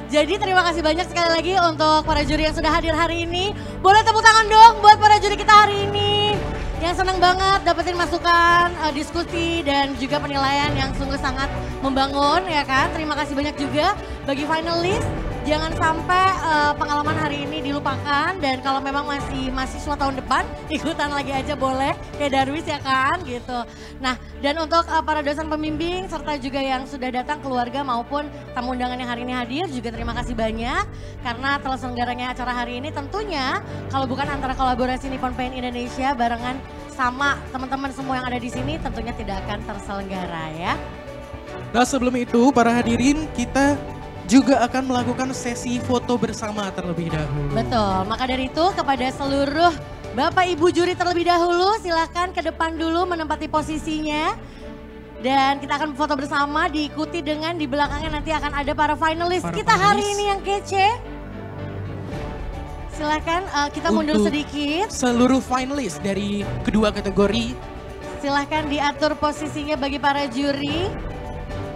jadi terima kasih banyak sekali lagi untuk para juri yang sudah hadir hari ini. Boleh tepuk tangan dong buat para juri kita hari ini. Yang senang banget dapetin masukan, diskusi dan juga penilaian yang sungguh sangat membangun ya kan. Terima kasih banyak juga bagi finalis. Jangan sampai pengalaman hari ini dilupakan dan kalau memang masih mahasiswa tahun depan ikutan lagi aja boleh kayak Darwis ya kan gitu. Nah dan untuk para dosen pembimbing serta juga yang sudah datang keluarga maupun tamu undangan yang hari ini hadir juga terima kasih banyak karena terselenggaranya acara hari ini tentunya kalau bukan antara kolaborasi Nippon Paint Indonesia barengan sama teman-teman semua yang ada di sini tentunya tidak akan terselenggara ya. Nah sebelum itu para hadirin kita juga akan melakukan sesi foto bersama terlebih dahulu. Betul, maka dari itu kepada seluruh Bapak Ibu juri terlebih dahulu silakan ke depan dulu menempati posisinya. Dan kita akan foto bersama diikuti dengan di belakangnya nanti akan ada para finalis kita hari ini yang kece. Silakan kita mundur Untuk sedikit. Seluruh finalis dari kedua kategori. Silahkan diatur posisinya bagi para juri.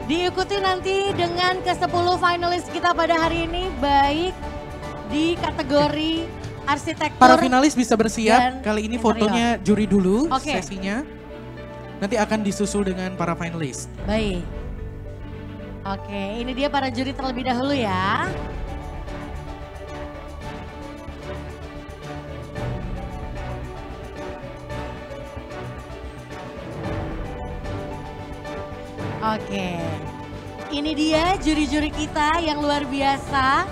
Diikuti nanti dengan ke-10 finalis kita pada hari ini baik di kategori arsitektur. Para finalis bisa bersiap, kali ini interior. fotonya juri dulu Oke. sesinya. Nanti akan disusul dengan para finalis. Baik. Oke, ini dia para juri terlebih dahulu ya. Oke, ini dia juri-juri kita yang luar biasa.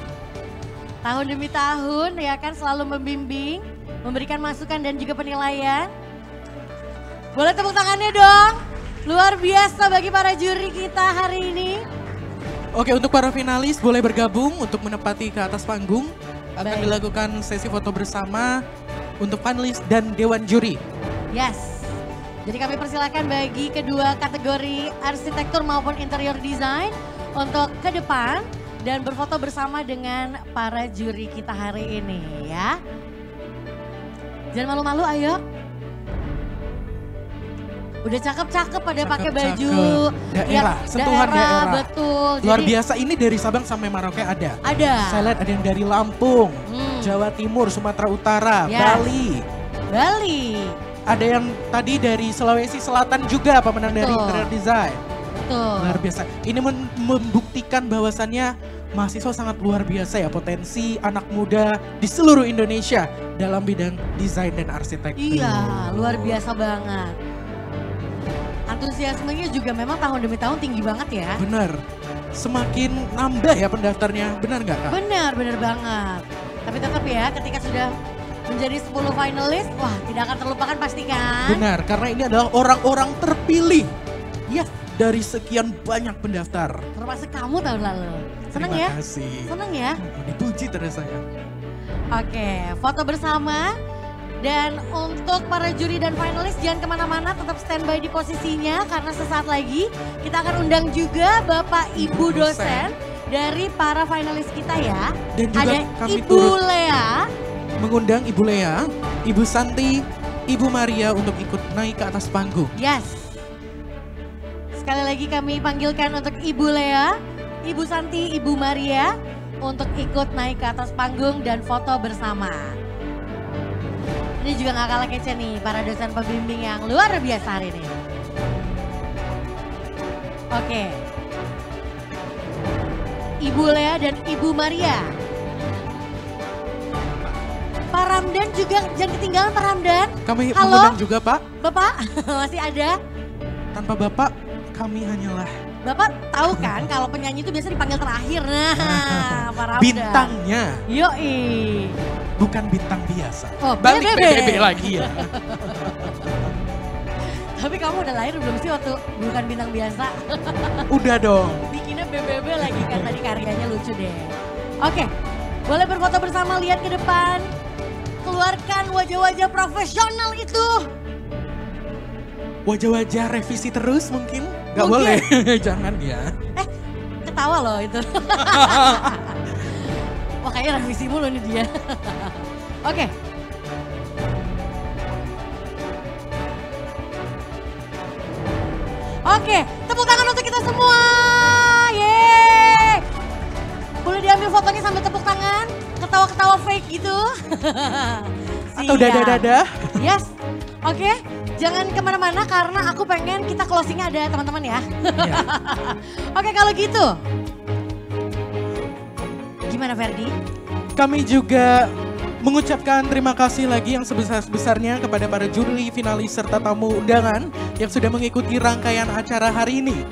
Tahun demi tahun ya kan selalu membimbing, memberikan masukan dan juga penilaian. Boleh tepuk tangannya dong. Luar biasa bagi para juri kita hari ini. Oke, untuk para finalis boleh bergabung untuk menempati ke atas panggung. Akan dilakukan sesi foto bersama untuk panelis dan dewan juri. Yes. Jadi kami persilakan bagi kedua kategori arsitektur maupun interior design untuk ke depan dan berfoto bersama dengan para juri kita hari ini ya. Jangan malu-malu ayo. Udah cakep-cakep pada pakai baju. Daerah, sentuhan daerah. Betul. Luar Jadi, biasa ini dari Sabang sampai Merauke ada. Ada. Saya lihat ada yang dari Lampung, Jawa Timur, Sumatera Utara, Yes. Bali. Ada yang tadi dari Sulawesi Selatan juga pemenang dari Betul. interior design. Betul. Luar biasa. Ini membuktikan bahwasannya mahasiswa sangat luar biasa ya, potensi anak muda di seluruh Indonesia dalam bidang desain dan arsitektur. Iya, luar biasa banget. Antusiasmenya juga memang tahun demi tahun tinggi banget ya. Bener, semakin nambah ya pendaftarnya, benar nggak Kak? Benar banget. Tapi tetap ya, ketika sudah menjadi 10 finalis, wah tidak akan terlupakan pastikan. Benar, karena ini adalah orang-orang terpilih. Ya, dari sekian banyak pendaftar. Termasuk kamu tahun lalu. Seneng ya? Terima kasih. Seneng ya? Dipuji terus saya. Oke, foto bersama. Dan untuk para juri dan finalis jangan kemana-mana, tetap standby di posisinya. Karena sesaat lagi kita akan undang juga Bapak Ibu dosen dari para finalis kita ya. Dan juga ada kami Ibu turut Lea. Mengundang Ibu Lea, Ibu Santi, Ibu Maria untuk ikut naik ke atas panggung. Yes. Sekali lagi kami panggilkan untuk Ibu Lea, Ibu Santi, Ibu Maria untuk ikut naik ke atas panggung dan foto bersama. Ini juga gak kalah kece nih para dosen pembimbing yang luar biasa hari ini. Oke. Ibu Lea dan Ibu Maria. Pak Ramdan juga jangan ketinggalan Pak Ramdan. Kami Halo? mengundang juga Pak. Bapak masih ada? Tanpa Bapak kami hanyalah Bapak tahu kan kalau penyanyi itu biasa dipanggil terakhir. Nah, Pak Ramdan. bintangnya. Yoi. Bukan bintang biasa. Oh, balik BBB. BBB lagi ya. Tapi kamu udah lahir belum sih waktu bukan bintang biasa? Udah dong. Bikinnya BBB lagi kan, tadi karyanya lucu deh. Oke, boleh berfoto bersama, lihat ke depan. Keluarkan wajah-wajah profesional itu. Wajah-wajah revisi terus mungkin? Gak Mungkin. boleh, jangan ya. Ketawa loh itu. Wah kayaknya revisi mulu nih dia. Oke. Oke, tepuk tangan untuk kita semua. Yeay. Boleh diambil fotonya sambil tepuk tangan. Ketawa-ketawa fake gitu. Atau dada-dada. Yes. Oke, jangan kemana-mana karena aku pengen kita closingnya ada teman-teman ya. Oke, kalau gitu. Gimana Ferdi? Kami juga mengucapkan terima kasih lagi yang sebesar-besarnya kepada para juri, finalis, serta tamu undangan yang sudah mengikuti rangkaian acara hari ini.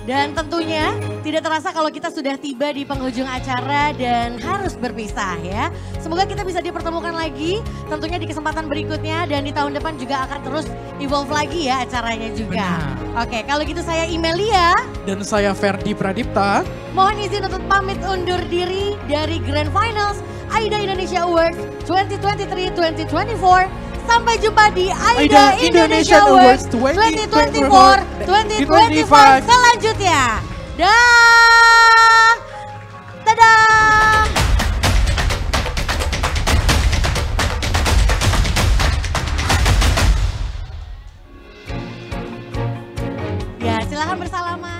Dan tentunya tidak terasa kalau kita sudah tiba di penghujung acara dan harus berpisah ya. Semoga kita bisa dipertemukan lagi tentunya di kesempatan berikutnya dan di tahun depan juga akan terus evolve lagi ya acaranya juga. Oke, kalau gitu saya Imelia. Dan saya Ferdi Pradipta. Mohon izin untuk pamit undur diri dari Grand Finals AIDA Indonesia Awards 2023-2024. Sampai jumpa di AIDA Indonesia Awards 2024-2025 selanjutnya. Dah. Dadah. Ya, silakan bersalaman.